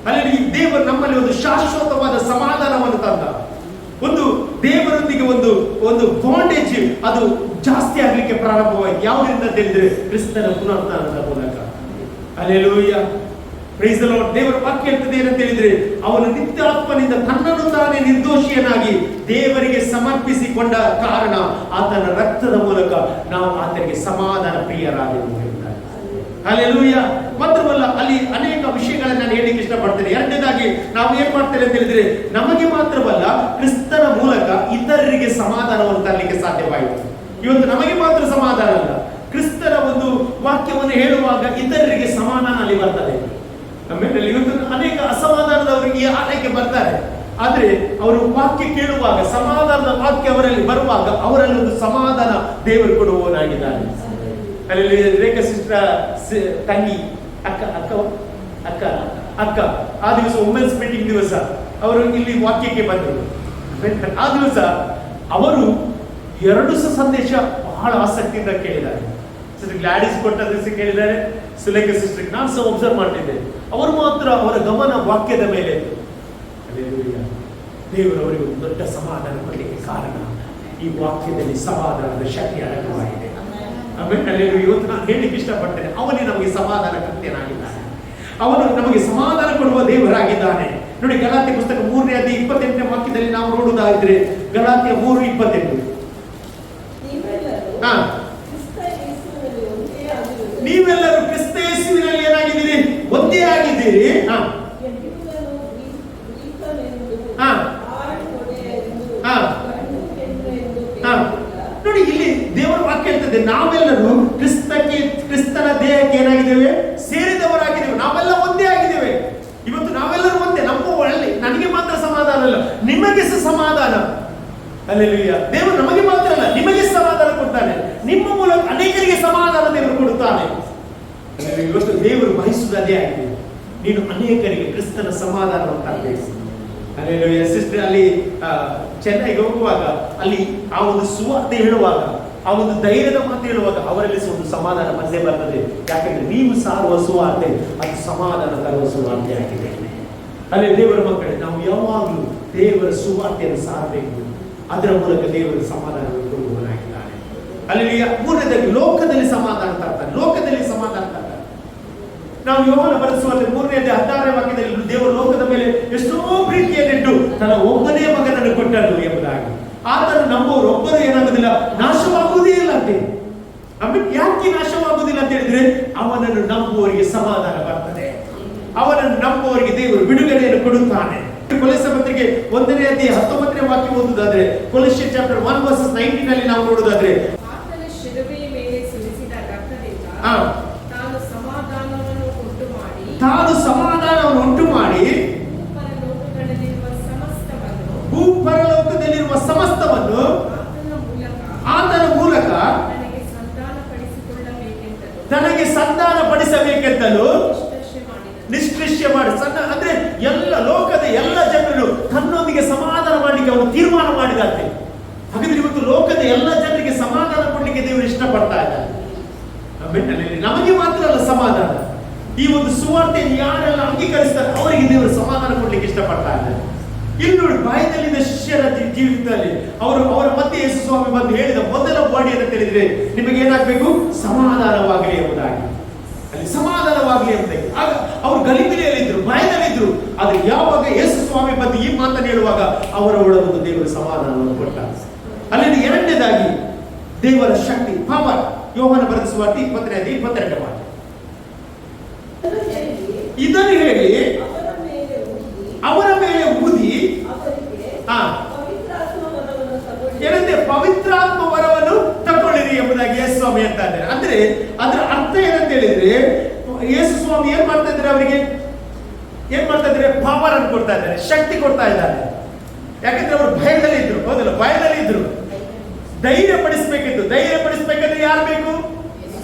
ಅಲ್ಲಿ ದೇವರು ನಮ್ಮಲ್ಲಿ ಒಂದು ಶಾಶ್ವತವಾದ ಸಮಾಧಾನವನ್ನು ತಂದ. ಒಂದು ದೇವರೊಂದಿಗೆ ಒಂದು ಬಾಂಡೇಜ್ ಅದು ಜಾಸ್ತಿ ಆಗ್ಲಿಕ್ಕೆ ಪ್ರಾರಂಭವಾಯಿತು. ಯಾವುದರಿಂದ ತಿಳಿದ್ರೆ ಕ್ರಿಸ್ತನ ಪುನರುತ್ಥಾನದ ಮೂಲಕ. Hallelujah, praise the lord. ದೇವರ ವಾಕ್ಯ ಹೇಳ್ತದೆ ಏನಂತ ಹೇಳಿದ್ರೆ, ಅವನು ನಿತ್ಯಾತ್ಮನಿಂದ ತನ್ನನ್ನು ತಾನೇ ನಿರ್ದೋಷಿಯನಾಗಿ ದೇವರಿಗೆ ಸಮರ್ಪಿಸಿಕೊಂಡ ಕಾರಣ ಆತನ ರಕ್ತದ ಮೂಲಕ ನಾವು ಆತನಿಗೆ ಸಮಾಧಾನ ಪ್ರಿಯರಾದೆವು ಎಂದಿದ್ದಾರೆ. ಹಲ್ಲೆಲೂಯಾ. ಮಾತ್ರವಲ್ಲ, ಅಲ್ಲಿ ಅನೇಕ ವಿಷಯಗಳನ್ನು ನಾನು ಹೇಳಲಿಕ್ಕೆ ಇಷ್ಟಪಡ್ತೇನೆ. ಎರಡನೇದಾಗಿ ನಾವು ಏನ್ ಮಾಡ್ತೇವೆ ಅಂತ ಹೇಳಿದ್ರೆ, ನಮಗೆ ಮಾತ್ರವಲ್ಲ ಕ್ರಿಸ್ತನ ಮೂಲಕ ಇತರರಿಗೆ ಸಮಾಧಾನವನ್ನು ತರಲಿಕ್ಕೆ ಸಾಧ್ಯವಾಯಿತು. ಇವತ್ತು ನಮಗೆ ಮಾತ್ರ ಸಮಾಧಾನ ಅಲ್ಲ, ಕ್ರಿಸ್ತನ ಒಂದು ವಾಕ್ಯವನ್ನು ಹೇಳುವಾಗ ಇತರರಿಗೆ ಸಮಾಧಾನ ಅಲ್ಲಿ ಬರ್ತದೆ. ಆಮೇಲೆ ಇವತ್ತು ಅನೇಕ ಅಸಮಾಧಾನದವರಿಗೆ ಈ ಆಲಯಕ್ಕೆ ಬರ್ತಾರೆ, ಆದ್ರೆ ಅವರು ವಾಕ್ಯ ಕೇಳುವಾಗ ಸಮಾಧಾನದ ವಾಕ್ಯ ಅವರಲ್ಲಿ ಬರುವಾಗ ಅವರಲ್ಲಿ ಒಂದು ಸಮಾಧಾನ ದೇವರು ಕೊಡುವವನಾಗಿದ್ದಾನೆ. ಅಲ್ಲಿ ರೇಖಾ ಸಿಸ್ಟರ್ ತಂಗಿ ಅಕ್ಕ ಅಕ್ಕ ಅಕ್ಕ ಆ ದಿವಸ ವುಮೆನ್ಸ್ ಮೀಟಿಂಗ್ ದಿವಸ ಅವರು ಇಲ್ಲಿ ವಾಕ್ಯಕ್ಕೆ ಬಂದರು. ಆ ದಿವಸ ಅವರು 2 ಸಂದೇಶ ಬಹಳ ಆಸಕ್ತಿಯಿಂದ ಕೇಳಿದ್ದಾರೆ. ಸಿಸ್ಟರ್ ಗ್ಲಾಡಿಸ್ ಕೊಟ್ಟ ದಿವಸ ಕೇಳಿದ್ದಾರೆ, ಸುಲೇಖ ಸಿಸ್ಟರ್ ನಾನು ಸಹ ಒಬ್ಸರ್ವ್ ಮಾಡ್ತಿದ್ದೆ. ಅವರು ಮಾತ್ರ ಅವರ ಗಮನ ವಾಕ್ಯದ ಮೇಲೆ. ದೇವರವರಿಗೆ ಒಂದು ದೊಡ್ಡ ಸಮಾಧಾನ ಕೊಡಲಿಕ್ಕೆ ಕಾರಣ ಈ ವಾಕ್ಯದಲ್ಲಿ ಸಮಾಧಾನದ ಶಕ್ತಿ ಅಡಕವಾಗಿದೆ. ಆಮೇಲೆ ಇವತ್ತು ನಾನು ಹೇಳಲಿಕ್ಕೆ ಇಷ್ಟಪಡ್ತೇನೆ, ಅವನೇ ನಮಗೆ ಸಮಾಧಾನ ಕೃತ್ಯನಾಗಿದ್ದಾನೆ. ಅವನು ನಮಗೆ ಸಮಾಧಾನ ಕೊಡುವ ದೇವರಾಗಿದ್ದಾನೆ. ನೋಡಿ, ಗಲಾತ್ಯ ಪುಸ್ತಕ 3ನೇ ಅಧ್ಯಾಯ 28ನೇ ವಾಕ್ಯದಲ್ಲಿ ನಾವು ನೋಡುವುದಾದ್ರೆ, ಗಲಾತ್ಯ 3:28 ನೀವೆಲ್ಲರೂ ಕ್ರಿಸ್ತ ಯೇಸುವಿನಲ್ಲಿ ಏನಾಗಿದ್ದೀರಿ? ಒಂದೇ ಆಗಿದ್ದೀರಿ. ನೋಡಿ, ಇಲ್ಲಿ ದೇವರ ವಾಕ್ಯ ಹೇಳ್ತದೆ, ನಾವೆಲ್ಲರೂ ಕ್ರಿಸ್ತನ ದೇಹಕ್ಕೆ ಏನಾಗಿದ್ದೇವೆ? ಸೇರಿದವರಾಗಿದ್ದೇವೆ. ನಾವೆಲ್ಲ ಒಂದೇ ಆಗಿದ್ದೇವೆ. ಇವತ್ತು ನಾವೆಲ್ಲರೂ ಒಂದೇ. ನಮ್ಮ ಒಳ್ಳೆ ನನಗೆ ಮಾತ್ರ ಸಮಾಧಾನ ಅಲ್ಲ, ನಿಮಗೆ ಸಹ ಸಮಾಧಾನ. ಹಲ್ಲೆಲೂಯಾ. ದೇವರು ನಮಗೆ ಮಾತ್ರ ಅಲ್ಲ, ನಿಮಗೆ ಸಮಾಧಾನ ಕೊಡ್ತಾನೆ. ನಿಮ್ಮ ಮೂಲಕ ಅನೇಕರಿಗೆ ಸಮಾಧಾನ ದೇವರು ಕೊಡುತ್ತಾನೆ. ಇವತ್ತು ದೇವರು ಬಯಸುವುದು ಅದೇ ಆಗಿದೆ, ನೀನು ಅನೇಕರಿಗೆ ಕ್ರಿಸ್ತನ ಸಮಾಧಾನವನ್ನು ತರಬೇಕು. ಹಲ್ಲೆಲೂಯಾ. ಸಿಸ್ಟರ್ ಅಲ್ಲಿ ಚೆನ್ನೈಗೆ ಹೋಗುವಾಗ ಅಲ್ಲಿ ಆ ಒಂದು ಸುವಾರ್ತೆ ಹೇಳುವಾಗ, ಆ ಒಂದು ಧೈರ್ಯದ ಮಾತು ಹೇಳುವಾಗ ಅವರಲ್ಲಿ ಒಂದು ಸಮಾಧಾನ ಬಂದೇ ಬರ್ತದೆ. ಯಾಕಂದ್ರೆ ನೀವು ಸಾರುವ ಸುವಾರ್ತೆ ಅದು ಸಮಾಧಾನ ತರುವ ಸುವಾರ್ತೆ ಆಗಿದೆ. ಅಲ್ಲಿ ದೇವರ ಮಕ್ಕಳೇ, ನಾವು ಯಾವಾಗಲೂ ದೇವರ ಸುವಾರ್ತೆಯನ್ನು ಸಾರಬೇಕು. ಅದರ ಮೂಲಕ ದೇವರ ಸಮಾಧಾನವನ್ನು ಕೊಡುವವನಾಗಿದ್ದಾನೆ. ಅಲ್ಲಿ 3ನೇದಾಗಿ ಲೋಕದಲ್ಲಿ ಸಮಾಧಾನ ತರ್ತಾನೆ. ಲೋಕದಲ್ಲಿ ಸಮಾಧಾನ ತರ್ತಾನೆ. ನಾವು ಯೋಹಾನ ಬರೆಸುವಂತೆ 3ನೇ ಅಧ್ಯಾಯ 16ನೇ ವಾಕ್ಯದಲ್ಲಿ ದೇವರು ಲೋಕದ ಮೇಲೆ ಎಷ್ಟೋ ಪ್ರೀತಿಯನ್ನಿಟ್ಟು ತನ್ನ ಒಬ್ಬನೇ ಮಗನನ್ನು ಕೊಟ್ಟರು ಎಂಬುದಾಗಿ. ಆತನು ನಮ್ಮವರು ಒಬ್ಬರು ಏನಾಗುವುದಿಲ್ಲ, ನಾಶವಾಗುವುದೇ ಇಲ್ಲ ಅಂತ. ಆಮೇಲೆ ಯಾಕೆ ನಾಶವಾಗುವುದಿಲ್ಲ ಅಂತ ಹೇಳಿದ್ರೆ, ಅವನನ್ನು ನಂಬುವವರಿಗೆ ಸಮಾಧಾನ ಬರ್ತದೆ. ಅವನನ್ನು ನಂಬುವವರಿಗೆ ದೇವರು ಬಿಡುಗಡೆಯನ್ನು ಕೊಡುತ್ತಾನೆ. ಕೊಲೊಸ್ಸೆ ಪತ್ರಿಕೆ 1ನೇ ಅಧ್ಯಾಯ 19ನೇ ವಾಕ್ಯ ಓದುವುದಾದ್ರೆ, ಕೊಲೊಸ್ಸೆ ಚಾಪ್ಟರ್ 1:19 ನಲ್ಲಿ ನಾವು ನೋಡುವುದಾದ್ರೆ, ಆತನ ಶಿಲುಬೆಯ ಮೇಲೆ ಸುರಿಸಿದ ರಕ್ತದಿಂದ ತಾನು ಸಮಾಧಾನವನ್ನು ಉಂಟು ಮಾಡಿ ಭೂಪರಲೋಕದಲ್ಲಿರುವ ಸಮಸ್ತವನ್ನು ಆತನ ಮೂಲಕ ತನಗೆ ಸಂಧಾನ ಪಡಿಸಬೇಕೆಂತಲೂ ನಿಷ್ಕೃಷ್ಯ ಮಾಡಿ. ಅಂದ್ರೆ ಎಲ್ಲ ಲೋಕದ ಎಲ್ಲ ಜನರು ತನ್ನೊಂದಿಗೆ ಸಮಾಧಾನ ಮಾಡಲಿಕ್ಕೆ ಅವನು ತೀರ್ಮಾನ ಮಾಡಿದಂತೆ. ಹಾಗಾದ್ರೆ ಇವತ್ತು ಲೋಕದ ಎಲ್ಲ ಜನರಿಗೆ ಸಮಾಧಾನ ಕೊಡ್ಲಿಕ್ಕೆ ದೇವರು ಇಷ್ಟಪಡ್ತಾ ಇದ್ದಾರೆ. ನಮಗೆ ಮಾತ್ರ ಅಲ್ಲ ಸಮಾಧಾನ, ಈ ಒಂದು ಸುವಾರ್ತೆಯನ್ನು ಯಾರೆಲ್ಲ ಅಂಗೀಕರಿಸ್ತಾರೆ ಅವರಿಗೆ ದೇವರು ಸಮಾಧಾನ ಕೊಡ್ಲಿಕ್ಕೆ ಇಷ್ಟಪಡ್ತಾ ಇದ್ದಾರೆ. ಇಲ್ಲಿ ನೋಡಿ, ಬಾಯದಲ್ಲಿದ್ದ ಶಿಷ್ಯರ ಜೀವಿತದಲ್ಲಿ ಅವರ ಮಧ್ಯೆ ಯೇಸು ಸ್ವಾಮಿ ಬಂದು ಹೇಳಿದ ಮೊದಲ ವಾಣಿ ಅಂತ ಹೇಳಿದ್ರೆ, ನಿಮಗೆ ಏನಾಗಬೇಕು? ಸಮಾಧಾನವಾಗಲಿ ಎಂಬುದಾಗಿ. ಅಲ್ಲಿ ಸಮಾಧಾನವಾಗಲಿ ಎಂಬುದಾಗಿ. ಆಗ ಅವರು ಗಲಿಬಿಲಿಯಲ್ಲಿದ್ರು, ಭಯದಲ್ಲಿದ್ರು. ಆದ್ರೆ ಯಾವಾಗ ಯೇಸು ಸ್ವಾಮಿ ಬಂದು ಈ ಮಾತನ್ನು ಹೇಳುವಾಗ ಅವರ ಒಳಗೊಂದು ದೇವರು ಸಮಾಧಾನವನ್ನು ಕೊಟ್ಟ. ಅಲ್ಲಿ 2ನೇದಾಗಿ ದೇವರ ಶಕ್ತಿ, ಪವರ್. ಯೋಹಾನ ಬರೆದ ಸುವಾರ್ತೆ 20ನೇ ಅಧ್ಯಾಯ 22ನೇ ವಾಕ್ಯ. ಇದನ್ನು ಹೇಳಿ ಅವರ ಮೇಲೆ ಊದಿ ಏನಂತೆ? ಪವಿತ್ರಾತ್ಮ ವರವನ್ನು ತಗೊಳ್ಳಿರಿ ಎಂಬುದಾಗಿ ಯೇಸು ಸ್ವಾಮಿ ಅಂತ ಇದ್ದಾರೆ. ಅಂದ್ರೆ ಅದರ ಅರ್ಥ ಏನಂತ ಹೇಳಿದ್ರೆ, ಯೇಸು ಸ್ವಾಮಿ ಏನ್ ಮಾಡ್ತಾ ಇದ್ದಾರೆ? ಅವರಿಗೆ ಏನ್ ಮಾಡ್ತಾ ಇದ್ದಾರೆ? ಪವರ್ ಅನ್ನು ಕೊಡ್ತಾ ಇದ್ದಾರೆ, ಶಕ್ತಿ ಕೊಡ್ತಾ ಇದ್ದಾರೆ. ಯಾಕಂದ್ರೆ ಅವರು ಭಯದಲ್ಲಿ ಇದ್ರು, ಹೌದಲ್ಲ? ಭಯದಲ್ಲಿ ಇದ್ರು. ಧೈರ್ಯ ಪಡಿಸಬೇಕಿತ್ತು. ಧೈರ್ಯ ಪಡಿಸಬೇಕಾದ್ರೆ ಯಾರು ಬೇಕು?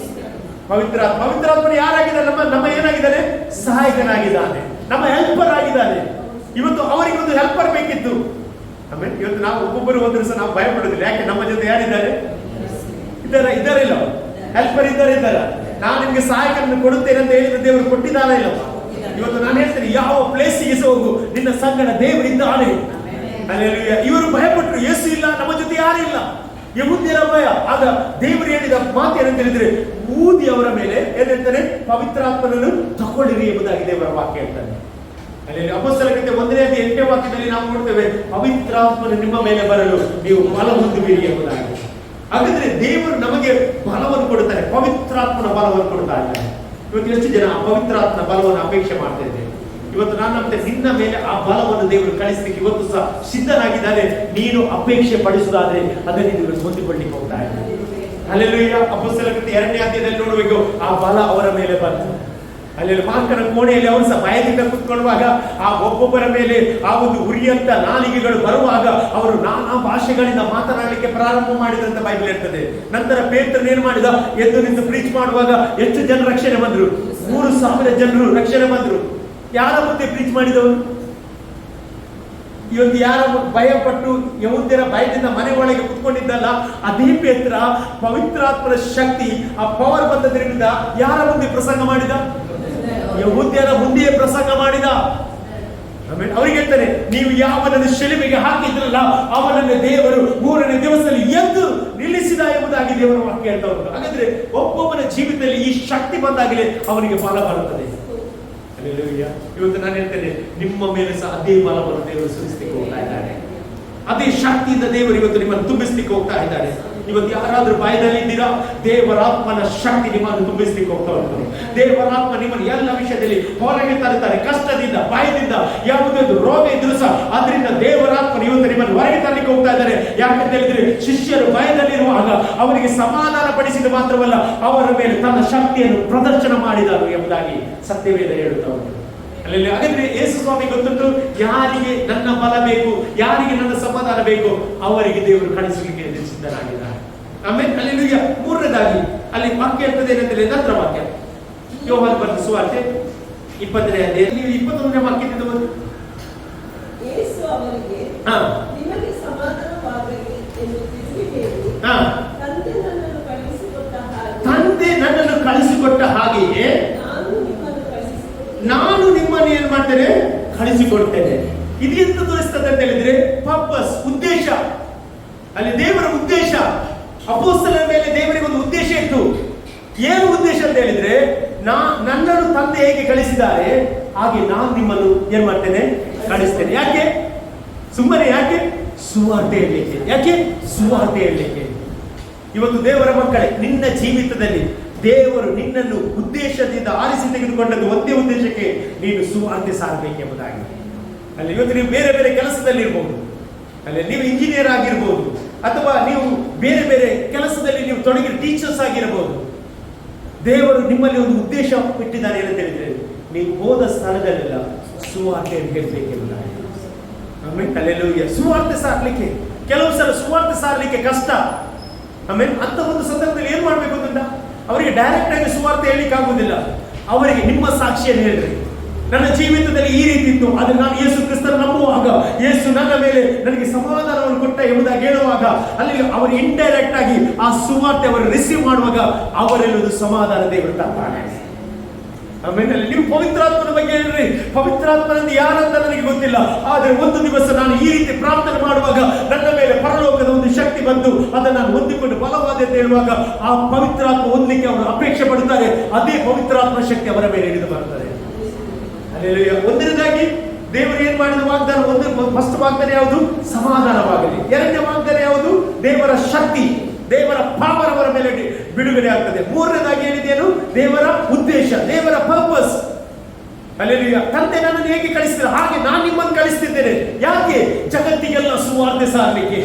ಪವಿತ್ರಾತ್ಮ. ಪವಿತ್ರಾತ್ಮನು ಯಾರಾಗಿದ್ದಾನೆ? ನಮ್ಮ ಏನಾಗಿದ್ದಾನೆ? ಸಹಾಯಕನಾಗಿದ್ದಾನೆ, ನಮ್ಮ ಹೆಲ್ಪರ್ ಆಗಿದ್ದಾನೆ. ಇವತ್ತು ಅವರಿಗೆ ಒಂದು ಹೆಲ್ಪರ್ ಬೇಕಿತ್ತು. ಆಮೇಲೆ ಇವತ್ತು ನಾವು ಒಬ್ಬೊಬ್ಬರು ಒಂದು ದಿವಸ ನಾವು ಭಯ ಪಡೋದಿಲ್ಲ. ಯಾಕೆ? ನಮ್ಮ ಜೊತೆ ಯಾರಿದ್ದಾರೆ? ಇದ್ದಾರೆ ಇಲ್ಲ? ಹೆಲ್ಪರ್ ಇದ್ದಾರೆ. ನಾನು ನಿಮ್ಗೆ ಸಹಾಯಕರನ್ನು ಕೊಡುತ್ತೇನೆ ಅಂತ ಹೇಳಿದ್ರೆ ದೇವರು ಕೊಟ್ಟಿದ್ದಾನೆ ಇಲ್ಲ? ಇವತ್ತು ನಾನು ಹೇಳ್ತೇನೆ, ಯಾವ ಪ್ಲೇಸಿಗೆ ಹೋಗು, ನಿನ್ನ ಸಂಗಡ ದೇವರಿದ್ದಾನೆ. ಇವರು ಭಯಪಟ್ಟರು, ಯೇಸು ಇಲ್ಲ, ನಮ್ಮ ಜೊತೆ ಯಾರು ಇಲ್ಲ. ಯೆಹೂದ್ಯರ ಭಯ. ಆಗ ದೇವರು ಹೇಳಿದ ಮಾತು ಏನಂತ ಹೇಳಿದ್ರೆ, ಊದಿ ಅವರ ಮೇಲೆ ಏನ್ ಹೇಳ್ತಾನೆ? ಪವಿತ್ರಾತ್ಮನನ್ನು ತಗೊಳ್ಳಿರಿ ಎಂಬುದಾಗಿ ದೇವರ ವಾಕ್ಯ ಹೇಳ್ತಾನೆ. ಅಲ್ಲಿ ಅಪೊಸ್ತಲರ ಕೃತ್ಯ 1ನೇ ಅಧ್ಯಾಯ 8ನೇ ವಾಕ್ಯದಲ್ಲಿ ನಾವು ನೋಡ್ತೇವೆ, ಪವಿತ್ರಾತ್ಮನು ನಿಮ್ಮ ಮೇಲೆ ಬರಲು ನೀವು ಬಲ ಹೊಂದುವಿರಿ ಎಂಬುದಾಗಿ. ಹಾಗಾದ್ರೆ ದೇವರು ನಮಗೆ ಬಲವನ್ನು ಕೊಡುತ್ತಾರೆ, ಪವಿತ್ರಾತ್ಮನ ಬಲವನ್ನು ಕೊಡ್ತಾ ಇದ್ದಾರೆ. ಇವತ್ತು ಎಷ್ಟು ಜನ ಆ ಪವಿತ್ರಾತ್ಮನ ಬಲವನ್ನು ಅಪೇಕ್ಷೆ ಮಾಡ್ತಾ ಇದ್ದೇವೆ? ಇವತ್ತು ನಾನು ನಿನ್ನ ಮೇಲೆ ಆ ಬಲವನ್ನು ದೇವರು ಕಳಿಸಲಿಕ್ಕೆ ಇವತ್ತು ಸಹ ಸಿದ್ಧನಾಗಿದ್ದಾನೆ. ನೀನು ಅಪೇಕ್ಷೆ ಪಡಿಸುವುದಾದ್ರೆ ಅದನ್ನು ನೀವು ಹೊಂದಿಕೊಳ್ಳಿಕ್ಕೆ ಹೋಗ್ತಾ ಇದ್ದಾರೆ. ಹಲ್ಲೆಲೂಯಾ. ಅಪೊಸ್ತಲರ ಕೃತ್ಯ 2ನೇ ಅಧ್ಯಾಯದಲ್ಲಿ ನೋಡಬೇಕು, ಆ ಬಲ ಅವರ ಮೇಲೆ ಬಂತು. ಅಲ್ಲಿ ಮಾರ್ಕನ ಕೋಣೆಯಲ್ಲಿ ಅವರು ಸಹ ಭಯದಿಂದ ಕುತ್ಕೊಳ್ಳುವಾಗ ಆ ಒಬ್ಬೊಬ್ಬರ ಮೇಲೆ ಆ ಒಂದು ಉರಿಯಂತ ನಾಲಿಗೆಗಳು ಬರುವಾಗ ಅವರು ನಾನಾ ಭಾಷೆಗಳಿಂದ ಮಾತನಾಡಲಿಕ್ಕೆ ಪ್ರಾರಂಭ ಮಾಡಿದಂತ ಬೈಬಲ್ ಇರ್ತದೆ. ನಂತರ ಪೇತ್ರನು ಏನ್ ಮಾಡಿದ? ಎದ್ದು ನಿಂತು ಪ್ರೀಚ್ ಮಾಡುವಾಗ ಎಷ್ಟು ಜನ ರಕ್ಷಣೆ ಬಂದ್ರು? 3,000 ಜನರು ರಕ್ಷಣೆ ಬಂದರು. ಯಾರ ಮುಂದೆ ಪ್ರೀಚ್ ಮಾಡಿದವರು? ಇವತ್ತು ಯಾರ ಭಯಪಟ್ಟು ಯಹೂದ್ಯರ ಭಯದಿಂದ ಮನೆ ಒಳಗೆ ಕುತ್ಕೊಂಡಿದ್ದಲ್ಲ, ಅದೇ ಪೇತ್ರ ಪವಿತ್ರಾತ್ಮನ ಶಕ್ತಿ ಆ ಪವರ್ ಬಂದದ್ರಿಂದ ಯಾರ ಮುಂದೆ ಪ್ರಸಂಗ ಮಾಡಿದ? ಯಹೂದ್ಯರ ಮುಂದೆಯೇ ಪ್ರಸಂಗ ಮಾಡಿದ. ಆಮೇಲೆ ಅವ್ರಿಗೆ ಹೇಳ್ತಾರೆ, ನೀವು ಯಾವನನ್ನು ಶಿಲುಬೆಗೆ ಹಾಕಿದ್ರಲ್ಲ ಅವನನ್ನು ದೇವರು 3ನೇ ದಿವಸದಲ್ಲಿ ಎದ್ದು ನಿಲ್ಲಿಸಿದ ಎಂಬುದಾಗಿ ದೇವರ ವಾಕ್ಯ ಹೇಳ್ತಾ ಉಂಟು. ಹಾಗಾದ್ರೆ ಒಬ್ಬೊಬ್ಬನ ಜೀವಿತದಲ್ಲಿ ಈ ಶಕ್ತಿ ಬಂದಾಗಲೇ ಅವನಿಗೆ ಫಲ ಬರುತ್ತದೆ. ಇವತ್ತು ನಾನು ಹೇಳ್ತೇನೆ, ನಿಮ್ಮ ಮೇಲೆ ಸಹ ಅದೇ ಬಲವನ್ನು ದೇವರು ಸುರಿಸ್ಲಿಕ್ಕೆ ಹೋಗ್ತಾ ಇದ್ದಾರೆ. ಅದೇ ಶಕ್ತಿಯಿಂದ ದೇವರು ಇವತ್ತು ನಿಮ್ಮನ್ನು ತುಂಬಿಸ್ಲಿಕ್ಕೆ ಹೋಗ್ತಾ ಇದ್ದಾರೆ. ಇವತ್ತು ಯಾರಾದ್ರೂ ಭಯದಲ್ಲಿ ಇದ್ದೀರಾ, ದೇವರಾತ್ಮನ ಶಕ್ತಿ ನಿಮ್ಮನ್ನು ತುಂಬಿಸ್ಲಿಕ್ಕೆ ಹೋಗ್ತಾ ಉಂಟು. ದೇವರಾತ್ಮ ನಿಮ್ಮನ್ನು ಎಲ್ಲ ವಿಷಯದಲ್ಲಿ ಹೊರಗೆ ತರುತ್ತಾರೆ. ಕಷ್ಟದಿಂದ, ಭಯದಿಂದ, ಯಾವುದೊಂದು ರೋಗ ಇದ್ರೂ ಸಹ ಅದರಿಂದ ದೇವರಾತ್ಮ ಇವತ್ತು ನಿಮ್ಮನ್ನು ಹೊರಗೆ ತರಲಿಕ್ಕೆ ಹೋಗ್ತಾ ಇದ್ದಾರೆ. ಯಾಕಂತ ಹೇಳಿದ್ರೆ ಶಿಷ್ಯರು ಭಯದಲ್ಲಿರುವಾಗ ಅವರಿಗೆ ಸಮಾಧಾನ ಪಡಿಸಿದ ಮಾತ್ರವಲ್ಲ, ಅವರ ಮೇಲೆ ತನ್ನ ಶಕ್ತಿಯನ್ನು ಪ್ರದರ್ಶನ ಮಾಡಿದರು ಎಂಬುದಾಗಿ ಸತ್ಯವೇದ ಹೇಳುತ್ತಾ ಉಂಟು. ಹಾಗಾದ್ರೆ ಯೇಸು ಸ್ವಾಮಿ ಗೊತ್ತುಂಟು, ಯಾರಿಗೆ ನನ್ನ ಬಲ ಬೇಕು, ಯಾರಿಗೆ ನನ್ನ ಸಮಾಧಾನ ಬೇಕು, ಅವರಿಗೆ ದೇವರು ಕಳಿಸಲಿಕ್ಕೆ ಸಿದ್ಧರಾಗಿದ್ದಾರೆ. ಆಮೇಲೆ ಅಲ್ಲಿ 3ನೇದಾಗಿ ಅಲ್ಲಿ ವಾಕ್ಯ ಇರ್ತದೆ ಏನಂತೇಳಿ, ನಂತರ ವಾಕ್ಯ ಯೋಹಾನ ಬರೆದ ಸುವಾರ್ತೆ 20ನೇ ಅಧ್ಯಾಯ 21ನೇ ವಾಕ್ಯದಿಂದ ಬಂದು, ಯೇಸು ಅವರಿಗೆ, ನಿಮಗೆ ಸಮಾಧಾನವಾಗಲಿ ಎಂದು ತಿರುಗಿ ಹೇಳಿ, ತಂದೆ ನನ್ನನ್ನು ಕಳಿಸಿಕೊಟ್ಟ ಹಾಗೆಯೇ ನಾನು ನಿಮ್ಮನ್ನು ಏನ್ ಮಾಡ್ತೇನೆ, ಕಳಿಸಿಕೊಡ್ತೇನೆ. ಇದೆಂತ ತೋರಿಸ್ತದೆ ಅಂತ ಹೇಳಿದ್ರೆ ಪರ್ಪಸ್, ಉದ್ದೇಶ. ಅಲ್ಲಿ ದೇವರ ಉದ್ದೇಶ, ಅಪೊಸ್ತಲರ ಮೇಲೆ ದೇವರಿಗೆ ಒಂದು ಉದ್ದೇಶ ಇತ್ತು. ಏನು ಉದ್ದೇಶ ಅಂತ ಹೇಳಿದ್ರೆ, ನನ್ನನ್ನು ತಂದೆ ಹೇಗೆ ಕಳಿಸಿದ್ದಾರೆ ಹಾಗೆ ನಾನು ನಿಮ್ಮನ್ನು ಏನ್ ಮಾಡ್ತೇನೆ, ಕಳಿಸ್ತೇನೆ. ಯಾಕೆ? ಸುಮ್ಮನೆ ಯಾಕೆ? ಸುವಾರ್ತೆ ಹೇಳಲಿಕ್ಕೆ. ಯಾಕೆ? ಸುವಾರ್ತೆ ಹೇಳಲಿಕ್ಕೆ. ಇವತ್ತು ದೇವರ ಮಕ್ಕಳೇ, ನಿನ್ನ ಜೀವಿತದಲ್ಲಿ ದೇವರು ನಿನ್ನನ್ನು ಉದ್ದೇಶದಿಂದ ಆರಿಸಿ ತೆಗೆದುಕೊಂಡದ್ದು ಒಂದೇ ಉದ್ದೇಶಕ್ಕೆ, ನೀನು ಸುವಾರ್ತೆ ಸಾರಬೇಕೆಂಬುದಾಗಿ. ಅಲ್ಲಿ ಇವತ್ತು ನೀವು ಬೇರೆ ಬೇರೆ ಕೆಲಸದಲ್ಲಿ ಇರಬಹುದು, ಅಲ್ಲಿ ನೀವು ಇಂಜಿನಿಯರ್ ಆಗಿರ್ಬೋದು, ಅಥವಾ ನೀವು ಬೇರೆ ಬೇರೆ ಕೆಲಸದಲ್ಲಿ ನೀವು ತೊಡಗಿ ಟೀಚರ್ಸ್ ಆಗಿರಬಹುದು. ದೇವರು ನಿಮ್ಮಲ್ಲಿ ಒಂದು ಉದ್ದೇಶ ಇಟ್ಟಿದ್ದಾರೆ ಅಂತ ಹೇಳಿದ್ರೆ, ನೀವು ಹೋದ ಸ್ಥಳದಲ್ಲೆಲ್ಲ ಸುವಾರ್ತೆಯನ್ನು ಹೇಳಬೇಕೆಂಬುದಾಗಿ. ಆಮೇಲೆ ಹಲ್ಲೆಲೂಯಾ. ಸುವಾರ್ತೆ ಸಾರಲಿಕ್ಕೆ ಕೆಲವು ಸಲ ಸುವಾರ್ತೆ ಸಾರಲಿಕ್ಕೆ ಕಷ್ಟ. ಆಮೇಲೆ ಅಂತ ಒಂದು ಸಂದರ್ಭದಲ್ಲಿ ಏನ್ ಮಾಡ್ಬೇಕು ಅಂತ, ಅವರಿಗೆ ಡೈರೆಕ್ಟ್ ಆಗಿ ಸುವಾರ್ತೆ ಹೇಳಲಿಕ್ಕೆ ಆಗುವುದಿಲ್ಲ. ಅವರಿಗೆ ನಿಮ್ಮ ಸಾಕ್ಷಿಯನ್ನು ಹೇಳ್ರಿ, ನನ್ನ ಜೀವಿತದಲ್ಲಿ ಈ ರೀತಿ ಇತ್ತು, ಆದ್ರೆ ನಾನು ಯೇಸು ಕ್ರಿಸ್ತನ ನಂಬುವಾಗ ಯೇಸು ನನ್ನ ಮೇಲೆ ನನಗೆ ಸಮಾಧಾನವನ್ನು ಕೊಟ್ಟ ಎಂಬುದಾಗಿ ಹೇಳುವಾಗ, ಅಲ್ಲಿ ಅವರು ಇಂಡೈರೆಕ್ಟ್ ಆಗಿ ಆ ಸುವಾರ್ತೆ ಅವರು ರಿಸೀವ್ ಮಾಡುವಾಗ ಅವರೆಲ್ಲದು ಸಮಾಧಾನ ದೇವರು ತರ್ತಾನೆ. ಆಮೇಲೆ ನೀವು ಪವಿತ್ರಾತ್ಮನ ಬಗ್ಗೆ ಹೇಳ್ರಿ. ಪವಿತ್ರಾತ್ಮನಂದು ಯಾರಂತ ನನಗೆ ಗೊತ್ತಿಲ್ಲ, ಆದ್ರೆ ಒಂದು ದಿವಸ ನಾನು ಈ ರೀತಿ ಪ್ರಾರ್ಥನೆ ಮಾಡುವಾಗ ನನ್ನ ಮೇಲೆ ಪರಲೋಕದ ಒಂದು ಶಕ್ತಿ ಬಂದು ಅದನ್ನು ನಾನು ಹೊಂದಿಕೊಂಡು ಬಲವಾದ ಅಂತ ಹೇಳುವಾಗ ಆ ಪವಿತ್ರಾತ್ಮ ಹೊಂದಲಿಕ್ಕೆ ಅವರು ಅಪೇಕ್ಷೆ ಪಡುತ್ತಾರೆ. ಅದೇ ಪವಿತ್ರಾತ್ಮ ಶಕ್ತಿ ಅವರ ಮೇಲೆ ಹಿಡಿದು ಬರುತ್ತದೆ. ಒಂದನೇದಾಗಿ ದೇವರು ಏನ್ ಮಾಡಿದ ವಾಗ್ದಾನ, ಫಸ್ಟ್ ವಾಗ್ದಾನ ಯಾವುದು? ಸಮಾಧಾನವಾಗಲಿ. 2ನೇ ವಾಗ್ದಾನ ಯಾವುದು? ದೇವರ ಶಕ್ತಿ, ದೇವರ ಪವರ್ ಅವರ ಮೇಲೆ ಬಿಡುಗಡೆ ಆಗ್ತದೆ. 3ನೇದಾಗಿ ಏನಿದೆಯೇನು? ದೇವರ ಉದ್ದೇಶ, ದೇವರ ಪರ್ಪಸ್. ಹಲ್ಲೆಲೂಯಾ. ತಂದೆ ನನ್ನನ್ನು ಹೇಗೆ ಕಳಿಸ್ತೀರ ಹಾಗೆ ನಾನು ನಿಮ್ಮನ್ನು ಕಳಿಸ್ತಿದ್ದೇನೆ. ಯಾಕೆ? ಜಗತ್ತಿಗೆಲ್ಲ ಸುವಾರ್ತೆ ಸಾರಲಿಕ್ಕೆ.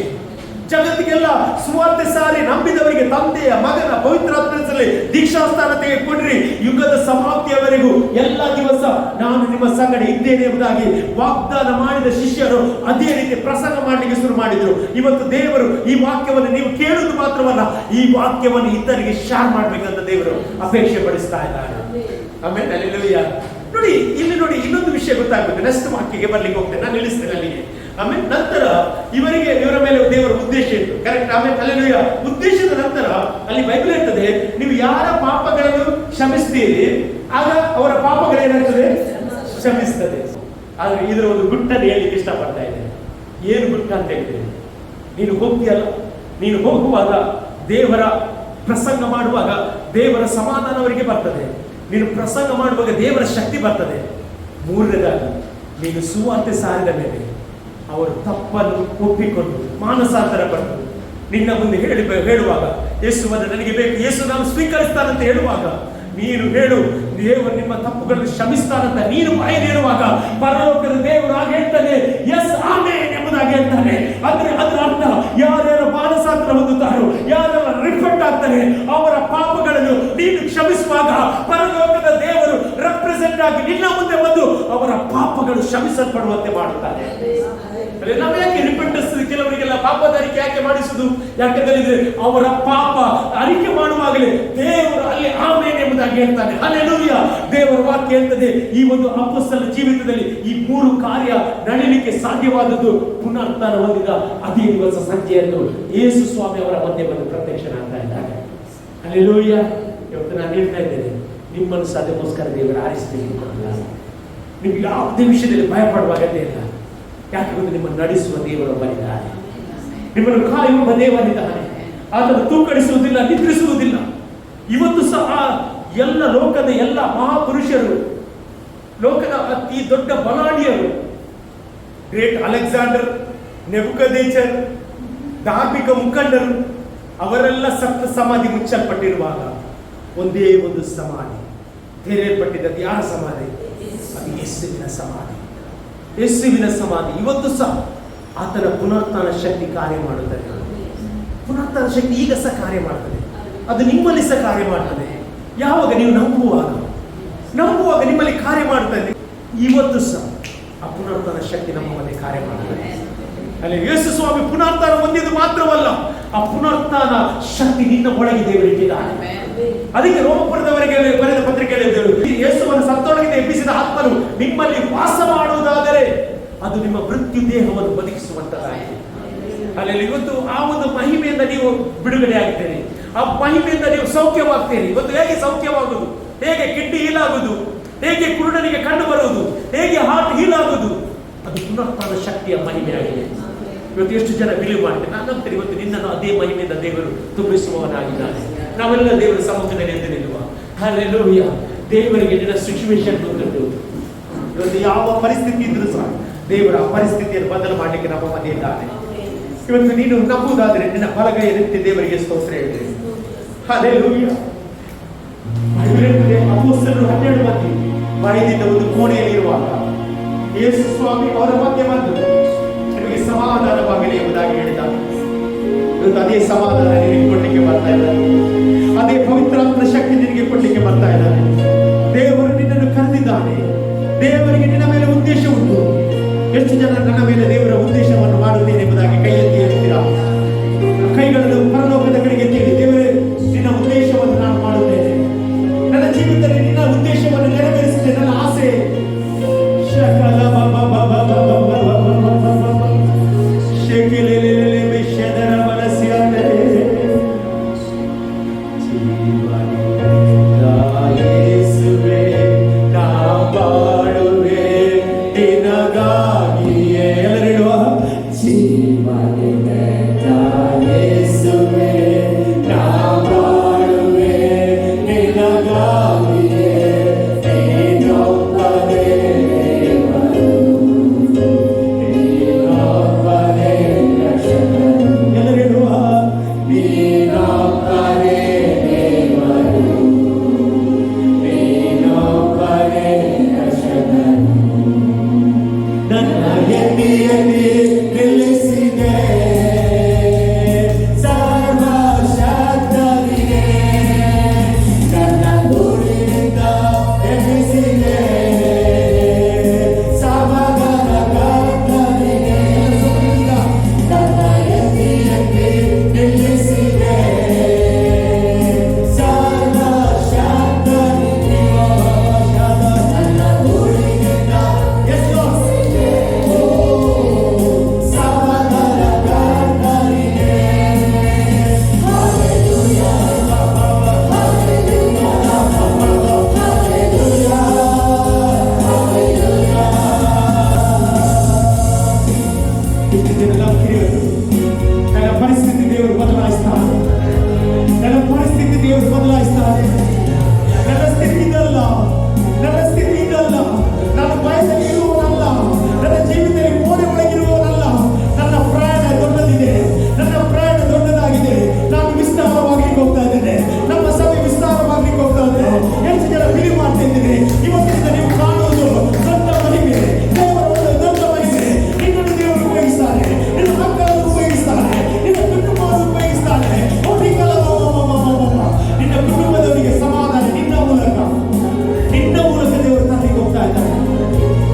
ಜಗತ್ತಿಗೆಲ್ಲ ಸುವಾರ್ತೆ ಸಾರಿ ನಂಬಿದವರಿಗೆ ತಂದೆಯ ಮಗನ ಪವಿತ್ರಾತ್ಮದಲ್ಲಿ ದೀಕ್ಷಾಸ್ಥಾನ ತೆಗೆದುಕೊಂಡ್ರಿ. ಯುಗದ ಸಮಾಪ್ತಿಯವರೆಗೂ ಎಲ್ಲ ದಿವಸ ನಾನು ನಿಮ್ಮ ಸಂಗಡ ಇದ್ದೇನೆ ಎಂಬುದಾಗಿ ವಾಗ್ದಾನ ಮಾಡಿದ ಶಿಷ್ಯರು ಅದೇ ರೀತಿ ಪ್ರಸಂಗ ಮಾಡಲಿಕ್ಕೆ ಶುರು ಮಾಡಿದ್ರು. ಇವತ್ತು ದೇವರು ಈ ವಾಕ್ಯವನ್ನು ನೀವು ಕೇಳುವುದು ಮಾತ್ರವಲ್ಲ, ಈ ವಾಕ್ಯವನ್ನು ಇತರಿಗೆ ಶೇರ್ ಮಾಡ್ಬೇಕಂತ ದೇವರು ಅಪೇಕ್ಷೆ ಪಡಿಸ್ತಾ ಇದ್ದಾರೆ. ಆಮೇಲೆ ಹಲ್ಲೆಲೂಯಾ. ನೋಡಿ ಇಲ್ಲಿ ನೋಡಿ, ಇನ್ನೊಂದು ವಿಷಯ ಗೊತ್ತಾಗಬೇಕು. ನೆಕ್ಸ್ಟ್ ವಾಕ್ಯಕ್ಕೆ ಬರ್ಲಿಕ್ಕೆ ಹೋಗ್ತೇನೆ, ನಾನು ನಿಲ್ಲಿಸ್ತೇನೆ ಅಲ್ಲಿಗೆ. ಆಮೇಲೆ ನಂತರ ಇವರ ಮೇಲೆ ದೇವರ ಉದ್ದೇಶ ಇತ್ತು, ಕರೆಕ್ಟ್. ಆಮೇಲೆ ಹಲ್ಲೆಲೂಯಾ. ಉದ್ದೇಶದ ನಂತರ ಅಲ್ಲಿ ಬೈಬಲ್ ಹೇಳ್ತದೆ, ನೀವು ಯಾರ ಪಾಪಗಳನ್ನು ಕ್ಷಮಿಸ್ತೀರಿ ಆಗ ಅವರ ಪಾಪಗಳೇನಾಗ್ತದೆ? ಕ್ಷಮಿಸ್ತದೆ. ಆದ್ರೆ ಇದರ ಒಂದು ಗುಟ್ಟನ್ನು ಹೇಳಲಿಕ್ಕೆ ಇಷ್ಟಪಡ್ತಾ ಇದ್ದೇನೆ. ಏನು ಗುಟ್ಟ ಅಂತ ಹೇಳಿದ್ರೆ, ನೀನು ಹೋಗ್ತೀಯಲ್ಲ, ನೀನು ಹೋಗುವಾಗ ದೇವರ ಪ್ರಸಂಗ ಮಾಡುವಾಗ ದೇವರ ಸಮಾಧಾನ ಅವರಿಗೆ ಬರ್ತದೆ. ನೀನು ಪ್ರಸಂಗ ಮಾಡುವಾಗ ದೇವರ ಶಕ್ತಿ ಬರ್ತದೆ. 3ನೇದಾಗಿ ನೀನು ಸುವಾರ್ತೆ ಸಾರಿದ ಮೇಲೆ ಅವರು ತಪ್ಪನ್ನು ಒಪ್ಪಿಕೊಂಡು ಮಾನಸಾಂತರ ಪಟ್ಟು ನಿನ್ನ ಮುಂದೆ ಹೇಳುವಾಗ, ಯೇಸುವನ್ನು ನನಗೆ ಬೇಕು, ಯೇಸು ನಾನು ಸ್ವೀಕರಿಸ್ತಾನಂತ ಹೇಳುವಾಗ ನೀನು ಹೇಳು, ದೇವರು ನಿಮ್ಮ ತಪ್ಪುಗಳನ್ನು ಕ್ಷಮಿಸ್ತಾನಂತ ನೀನು ಬಾಯಲ್ಲಿ ಹೇಳುವಾಗ ಪರಲೋಕದ ದೇವರು ಆಗ ಹೇಳ್ತಾನೆ, ಎಸ್ ಆಮೆನ್ ಎಂಬುದಾಗಿ ಹೇಳ್ತಾನೆ. ಅಂದ್ರೆ ಅದರ ಅರ್ಥ, ಯಾರ್ಯಾರು ಮಾನಸಾಂತರ ಹೊಂದುತ್ತಾರೋ, ಯಾರೆಲ್ಲ ರಿಫಂಡ್ ಆಗ್ತಾರೆ, ಅವರ ಪಾಪಗಳನ್ನು ನೀನು ಕ್ಷಮಿಸುವಾಗ ಪರಲೋಕದ ದೇವರು ರೆಪ್ರೆಸೆಂಟ್ ಆಗಿ ನಿನ್ನ ಮುಂದೆ ಬಂದು ಅವರ ಪಾಪಗಳು ಕ್ಷಮಿಸಲ್ಪಡುವಂತೆ ಮಾಡುತ್ತಾರೆ. ನಾವು ಯಾಕೆ ರಿಪೆಂಟೆನ್ಸ್ ಕೆಲವರಿಗೆಲ್ಲ ಪಾಪದ ಅರಿಕೆ ಯಾಕೆ ಮಾಡಿಸುದು? ಯಾಕೆಂದ್ರೆ ಅವರ ಪಾಪ ಅರಿಕೆ ಮಾಡುವಾಗಲೇ ದೇವರು ಅಲ್ಲಿ ಆಮೇಲೆ ಎಂಬುದಾಗಿ ಹೇಳ್ತಾನೆ. ಹಲ್ಲೆಲೂಯಾ. ದೇವರ ವಾಕ್ಯ ಹೇಳ್ತದೆ, ಈ ಒಂದು ಅಪೊಸ್ತಲರ ಜೀವಿತದಲ್ಲಿ ಈ 3 ಕಾರ್ಯ ನಡೀಲಿಕ್ಕೆ ಸಾಧ್ಯವಾದದ್ದು ಪುನರುತ್ಥಾನ ಹೊಂದಿದ ಅದೇ ದಿವಸ ಸಂಜೆಯನ್ನು ಯೇಸು ಸ್ವಾಮಿ ಅವರ ಮಧ್ಯೆ ಬಂದು ಪ್ರತ್ಯಕ್ಷನಾಗ್ತಾ ಇದ್ದಾರೆ. ಹಲ್ಲೆಲೂಯಾ. ಇವತ್ತು ನಾನು ಹೇಳ್ತಾ ಇದ್ದೇನೆ, ನಿಮ್ಮನ್ನು ಅದಕ್ಕೋಸ್ಕರ ದೇವರು ಆರಿಸ್ತೀನಿ. ನಿಮ್ಗೆ ಯಾವುದೇ ವಿಷಯದಲ್ಲಿ ಭಯ ಪಡುವ ಅಗತ್ಯ ಇಲ್ಲ. ಯಾಕೆಂದ್ರೆ ನಿಮ್ಮನ್ನು ನಡೆಸುವ ದೇವರೊಬ್ಬರಿದ್ದಾರೆ, ನಿಮ್ಮನ್ನು ಕಾಯುವ ದೇವರಿದ್ದಾನೆ. ಆತನು ತೂಕಡಿಸುವುದಿಲ್ಲ, ನಿದ್ರಿಸುವುದಿಲ್ಲ. ಇವತ್ತು ಸಹ ಎಲ್ಲ ಲೋಕದ ಎಲ್ಲ ಮಹಾಪುರುಷರು, ಲೋಕದ ಅತಿ ದೊಡ್ಡ ಬಲಾಢ್ಯರು, ಗ್ರೇಟ್ ಅಲೆಕ್ಸಾಂಡರ್, ನೆಬುಕದ್ನೆಚ್ಚರ್, ಧಾರ್ಮಿಕ ಮುಖಂಡರು, ಅವರೆಲ್ಲ ಸಪ್ತ ಸಮಾಧಿ ಮುಚ್ಚಲ್ಪಟ್ಟಿರುವಾಗ ಒಂದೇ ಒಂದು ಸಮಾಧಿ ತೆರೆಯಲ್ಪಟ್ಟಿದ್ದು. ಯಾರ ಸಮಾಧಿ? ಅದು ಯೇಸುವಿನ ಸಮಾಧಿ. ಯೇಸುವಿನ ಸಮಾಧಿ. ಇವತ್ತು ಸಹ ಆತನ ಪುನರುತ್ಥಾನ ಶಕ್ತಿ ಕಾರ್ಯ ಮಾಡುತ್ತದೆ. ಪುನರುತ್ಥಾನ ಶಕ್ತಿ ಈಗ ಸಹ ಕಾರ್ಯ ಮಾಡ್ತದೆ. ಅದು ನಿಮ್ಮಲ್ಲಿ ಸಹ ಕಾರ್ಯ ಮಾಡ್ತದೆ. ಯಾವಾಗ ನೀವು ನಂಬುವಾಗ ನಿಮ್ಮಲ್ಲಿ ಕಾರ್ಯ ಮಾಡ್ತದೆ. ಇವತ್ತು ಸಹ ಆ ಪುನರುತ್ಥಾನ ಶಕ್ತಿ ನಮ್ಮ ಮಧ್ಯೆ ಕಾರ್ಯ ಮಾಡ್ತದೆ. ಅಲ್ಲಿ ಯೇಸು ಸ್ವಾಮಿ ಪುನರುತ್ಥಾನ ಹೊಂದಿದ್ದು ಮಾತ್ರವಲ್ಲ, ಆ ಪುನರುತ್ಥಾನ ಶಕ್ತಿ ನಿನ್ನ ಒಳಗೆ ದೇವರಿಟ್ಟಿದ್ದಾನೆ. ಅದಕ್ಕೆ ರೋಮಪುರದವರಿಗೆ ಬರೆದ ಪತ್ರಿಕೆಯಲ್ಲಿ ಯೇಸುವನ್ನು ಸತ್ತೊಳಗಿಂದ ಎಬ್ಬಿಸಿದ ಆತ್ಮನು ನಿಮ್ಮಲ್ಲಿ ವಾಸ ಮಾಡುವುದಾದರೆ ಅದು ನಿಮ್ಮ ಮೃತ್ಯು ದೇಹವನ್ನು ಬದುಕಿಸುವಂತದ್ದಾಗಿದೆ. ಅಲ್ಲಿ ಇವತ್ತು ಆ ಒಂದು ಮಹಿಮೆಯಿಂದ ನೀವು ಬಿಡುಗಡೆ ಆಗ್ತೀರಿ, ಆ ಮಹಿಮೆಯಿಂದ ನೀವು ಸೌಖ್ಯವಾಗ್ತೀರಿ. ಇವತ್ತು ಹೇಗೆ ಸೌಖ್ಯವಾಗುವುದು? ಹೇಗೆ ಕಿಡ್ನಿ ಹೀಲಾಗುವುದು? ಹೇಗೆ ಕುರುಡನಿಗೆ ಕಂಡು ಬರುವುದು? ಹೇಗೆ ಹಾರ್ಟ್ ಹೀಲಾಗುವುದು? ಅದು ಪುನರುತ್ಥಾನ ಶಕ್ತಿಯ ಮಹಿಮೆಯಾಗಿದೆ. ಇವತ್ತು ಎಷ್ಟು ಜನ ಬಿಲೀವ್ ಮಾಡ್ತಾರೆ? ನಾನು ನಂಬ್ತೀನಿ, ಇವತ್ತು ನಿನ್ನನ್ನು ಅದೇ ಮಹಿಮೆಯಿಂದ ದೇವರು ತುಂಬಿಸುವವನಾಗಿದ್ದಾನೆ. ನಾವೆಲ್ಲ ದೇವರ ಸಮ್ಮುಖದಲ್ಲಿ ಎದ್ದು ನಿಲ್ಲುವ. ಹಲ್ಲೆಲೂಯಾ. ದೇವರಿಗೆ ನಿನ್ನ ಸಿಚುವೇಶನ್ ಗೊತ್ತುಂಟು. ಇವತ್ತು ಯಾವ ಪರಿಸ್ಥಿತಿ ಇದ್ರೂ ಸಹ ದೇವರ ಆ ಪರಿಸ್ಥಿತಿಯನ್ನು ಬದಲು ಮಾಡಲಿಕ್ಕೆ ನಮ್ಮ ಮಧ್ಯೆ ಇದ್ದಾನೆ. ಇವತ್ತು ನೀನು ನಂಬುವುದಾದ್ರೆ ನಿನ್ನ ಬಲಗೈ ಎತ್ತಿ ದೇವರಿಗೆ ಸ್ತೋತ್ರ ಹೇಳ್ತೇವೆ. ಹಲ್ಲೆಲೂಯಾ. ಅಪೊಸ್ತಲರು 12 ಮಂದಿ ಬಾಯಿದಿಂದ ಒಂದು ಕೋಣೆಯಲ್ಲಿರುವಾಗ ಯೇಸು ಸ್ವಾಮಿ ಅವರ ಮಧ್ಯೆ ಬಂದು ನಿಮಗೆ ಸಮಾಧಾನವಾಗಲಿ ಎಂಬುದಾಗಿ ಹೇಳಿದಾಗ, ಇವತ್ತು ಅದೇ ಸಮಾಧಾನ ನಿನಗೆ ಕೊಡ್ಲಿಕ್ಕೆ ಬರ್ತಾ ಇದ್ದಾರೆ. ಅದೇ ಪವಿತ್ರಾತ್ಮ ಶಕ್ತಿ ನಿನಗೆ ಕೊಡ್ಲಿಕ್ಕೆ ಬರ್ತಾ ಇದ್ದಾರೆ. ದೇವರು ನಿನ್ನನ್ನು ಕರೆದಿದ್ದಾನೆ. ದೇವರಿಗೆ ನಿನ್ನ ಮೇಲೆ ಉದ್ದೇಶ ಉಂಟು. ಎಷ್ಟು ಜನ ನನ್ನ ಮೇಲೆ ದೇವರ ಉದ್ದೇಶವನ್ನು ಮಾಡುತ್ತೇನೆ ಎಂಬುದಾಗಿ ಕೈ ಎತ್ತಿ ಹೇಳ್ತೀರಾ? ಕೈಗಳನ್ನು ಪರಲೋಕದ ಕಡೆಗೆ ಎತ್ತಿ, ದೇವರೇ ನಿನ್ನ ಉದ್ದೇಶವನ್ನು ನಾನು ಮಾಡುತ್ತೇನೆ. ನನ್ನ ಜೀವಿತದಲ್ಲಿ ನಿನ್ನ ಉದ್ದೇಶವನ್ನು ನೆರವೇರಿಸಿದೆ. ನನ್ನ ಆಸೆ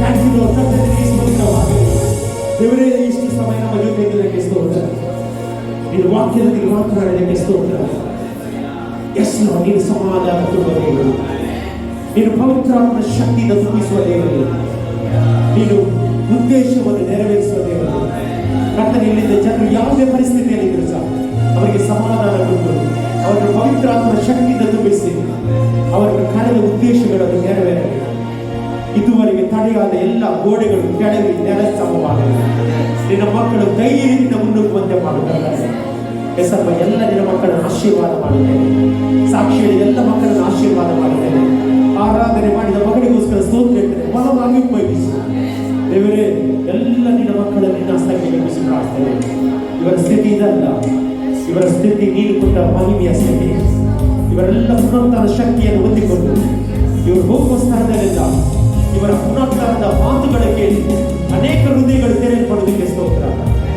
Thank you, Lord. ಸಮಯ ನಮ್ಮ ಜೊತೆ ಇದ್ದದಕ್ಕೆ ಸ್ತೋತ್ರ. ನೀನು ವಾಕ್ಯದಲ್ಲಿ ಮಾತನಾಡಿದಕ್ಕೆ ಸ್ತೋತ್ರ. ಎಸ್ ಲಾರ್ಡ್, ನೀನು ಸಮಾಧಾನ ತುಂಬುವ ದೇವರು, ನೀನು ಪವಿತ್ರಾತ್ಮನ ಶಕ್ತಿಯಿಂದ ತುಂಬಿಸುವ ದೇವರು, ನೀನು ಉದ್ದೇಶವನ್ನು ನೆರವೇರಿಸುವ ದೇವರು. ಕರ್ತನೇ, ಇಲ್ಲಿದ್ದ ಜನರು ಯಾವುದೇ ಪರಿಸ್ಥಿತಿಯಲ್ಲಿದ್ದರೂ ಸಹ ಅವರಿಗೆ ಸಮಾಧಾನ ಕೊಟ್ಟು ಅವರನ್ನು ಪವಿತ್ರಾತ್ಮನ ಶಕ್ತಿಯಿಂದ ತುಂಬಿಸಿ ಅವರಿಗೆ ಕಳೆದ ಉದ್ದೇಶಗಳನ್ನು ನೆರವೇರಲಿ. ಇದುವರೆಗೆ ತಡೆಯಾದ ಎಲ್ಲ ಗೋಡೆಗಳು ಕೆಳಗೆ ನೆಲಸಮವಾಗಲಿ. ನಿನ್ನ ಮಕ್ಕಳು ಧೈರ್ಯದಿಂದ ಮುನ್ನುಗ್ಗುವಂತೆ ಮಾಡುತ್ತಾರೆ. ಹೆಸರು ಎಲ್ಲ ನಿನ್ನ ಮಕ್ಕಳನ್ನು ಆಶೀರ್ವಾದ ಮಾಡುತ್ತೇನೆ. ಸಾಕ್ಷಿಯಲ್ಲಿ ಎಲ್ಲ ಮಕ್ಕಳನ್ನು ಆಶೀರ್ವಾದ ಮಾಡುತ್ತೇನೆ. ಆರಾಧನೆ ಮಾಡಿದ ಮಗಳಿಗೋಸ್ಕರ ಸ್ತೋತ್ರ ಇರ್ತೇನೆ. ಬಲವಾಗಿ ಉಪಯೋಗಿಸು ದೇವರೇ. ಎಲ್ಲ ನಿನ್ನ ಮಕ್ಕಳನ್ನು ನಿನ್ನ ಹಸ್ತಕ್ಕೆ ನಿರ್ಮಿಸಿ ಪ್ರಾರ್ಥನೆ. ಇವರ ಸ್ಥಿತಿ ಇದಲ್ಲ, ಇವರ ಸ್ಥಿತಿ ನೀನು ಕೊಟ್ಟ ಮಹಿಮೆಯ ಸ್ಥಿತಿ. ಇವರೆಲ್ಲ ಪುನರುತ್ಥಾನ ಶಕ್ತಿಯನ್ನು ಹೊಂದಿಕೊಂಡು ಇವರು ಹೋಗುವ ಸ್ಥಳದಲ್ಲೆಲ್ಲ ಇವರ ಪುನರುತ್ಥಾನದ ಮಾತುಗಳ ಕೇಳಿ ಅನೇಕ ಹೃದಯಗಳು ತೆರೆಯಲ್ಪಡುವುದಕ್ಕೆ ಸ್ತೋತ್ರ.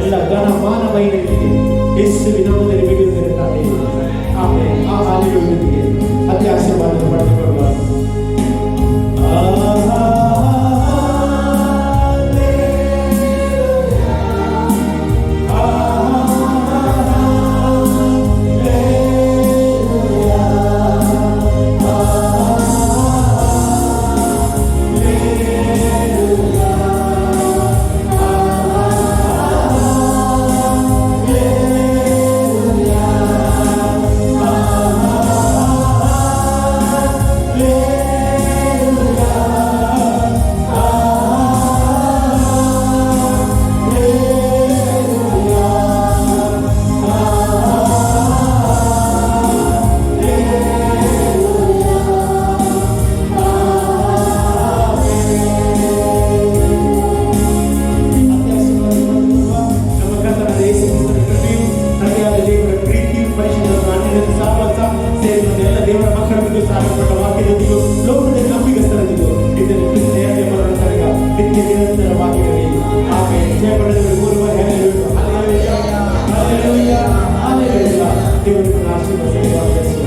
ಎಲ್ಲ ಘನ ಮಾನ ಮಹಿಳೆಯರಿಗೆ ಯೇಸುವಿನ ನಾಮದಲ್ಲಿ ಬೇಡುತ್ತಿರುತ್ತಾರೆ. ಆಮೇಲೆ ಆ ಹಾಲೆಲೂಯನಿಗೆ ಅತಿ ಆಶೀರ್ವಾದ ಪಡೆದುಕೊಳ್ಳುವ. ದೇವರ ಆಶೀರ್ವಾದ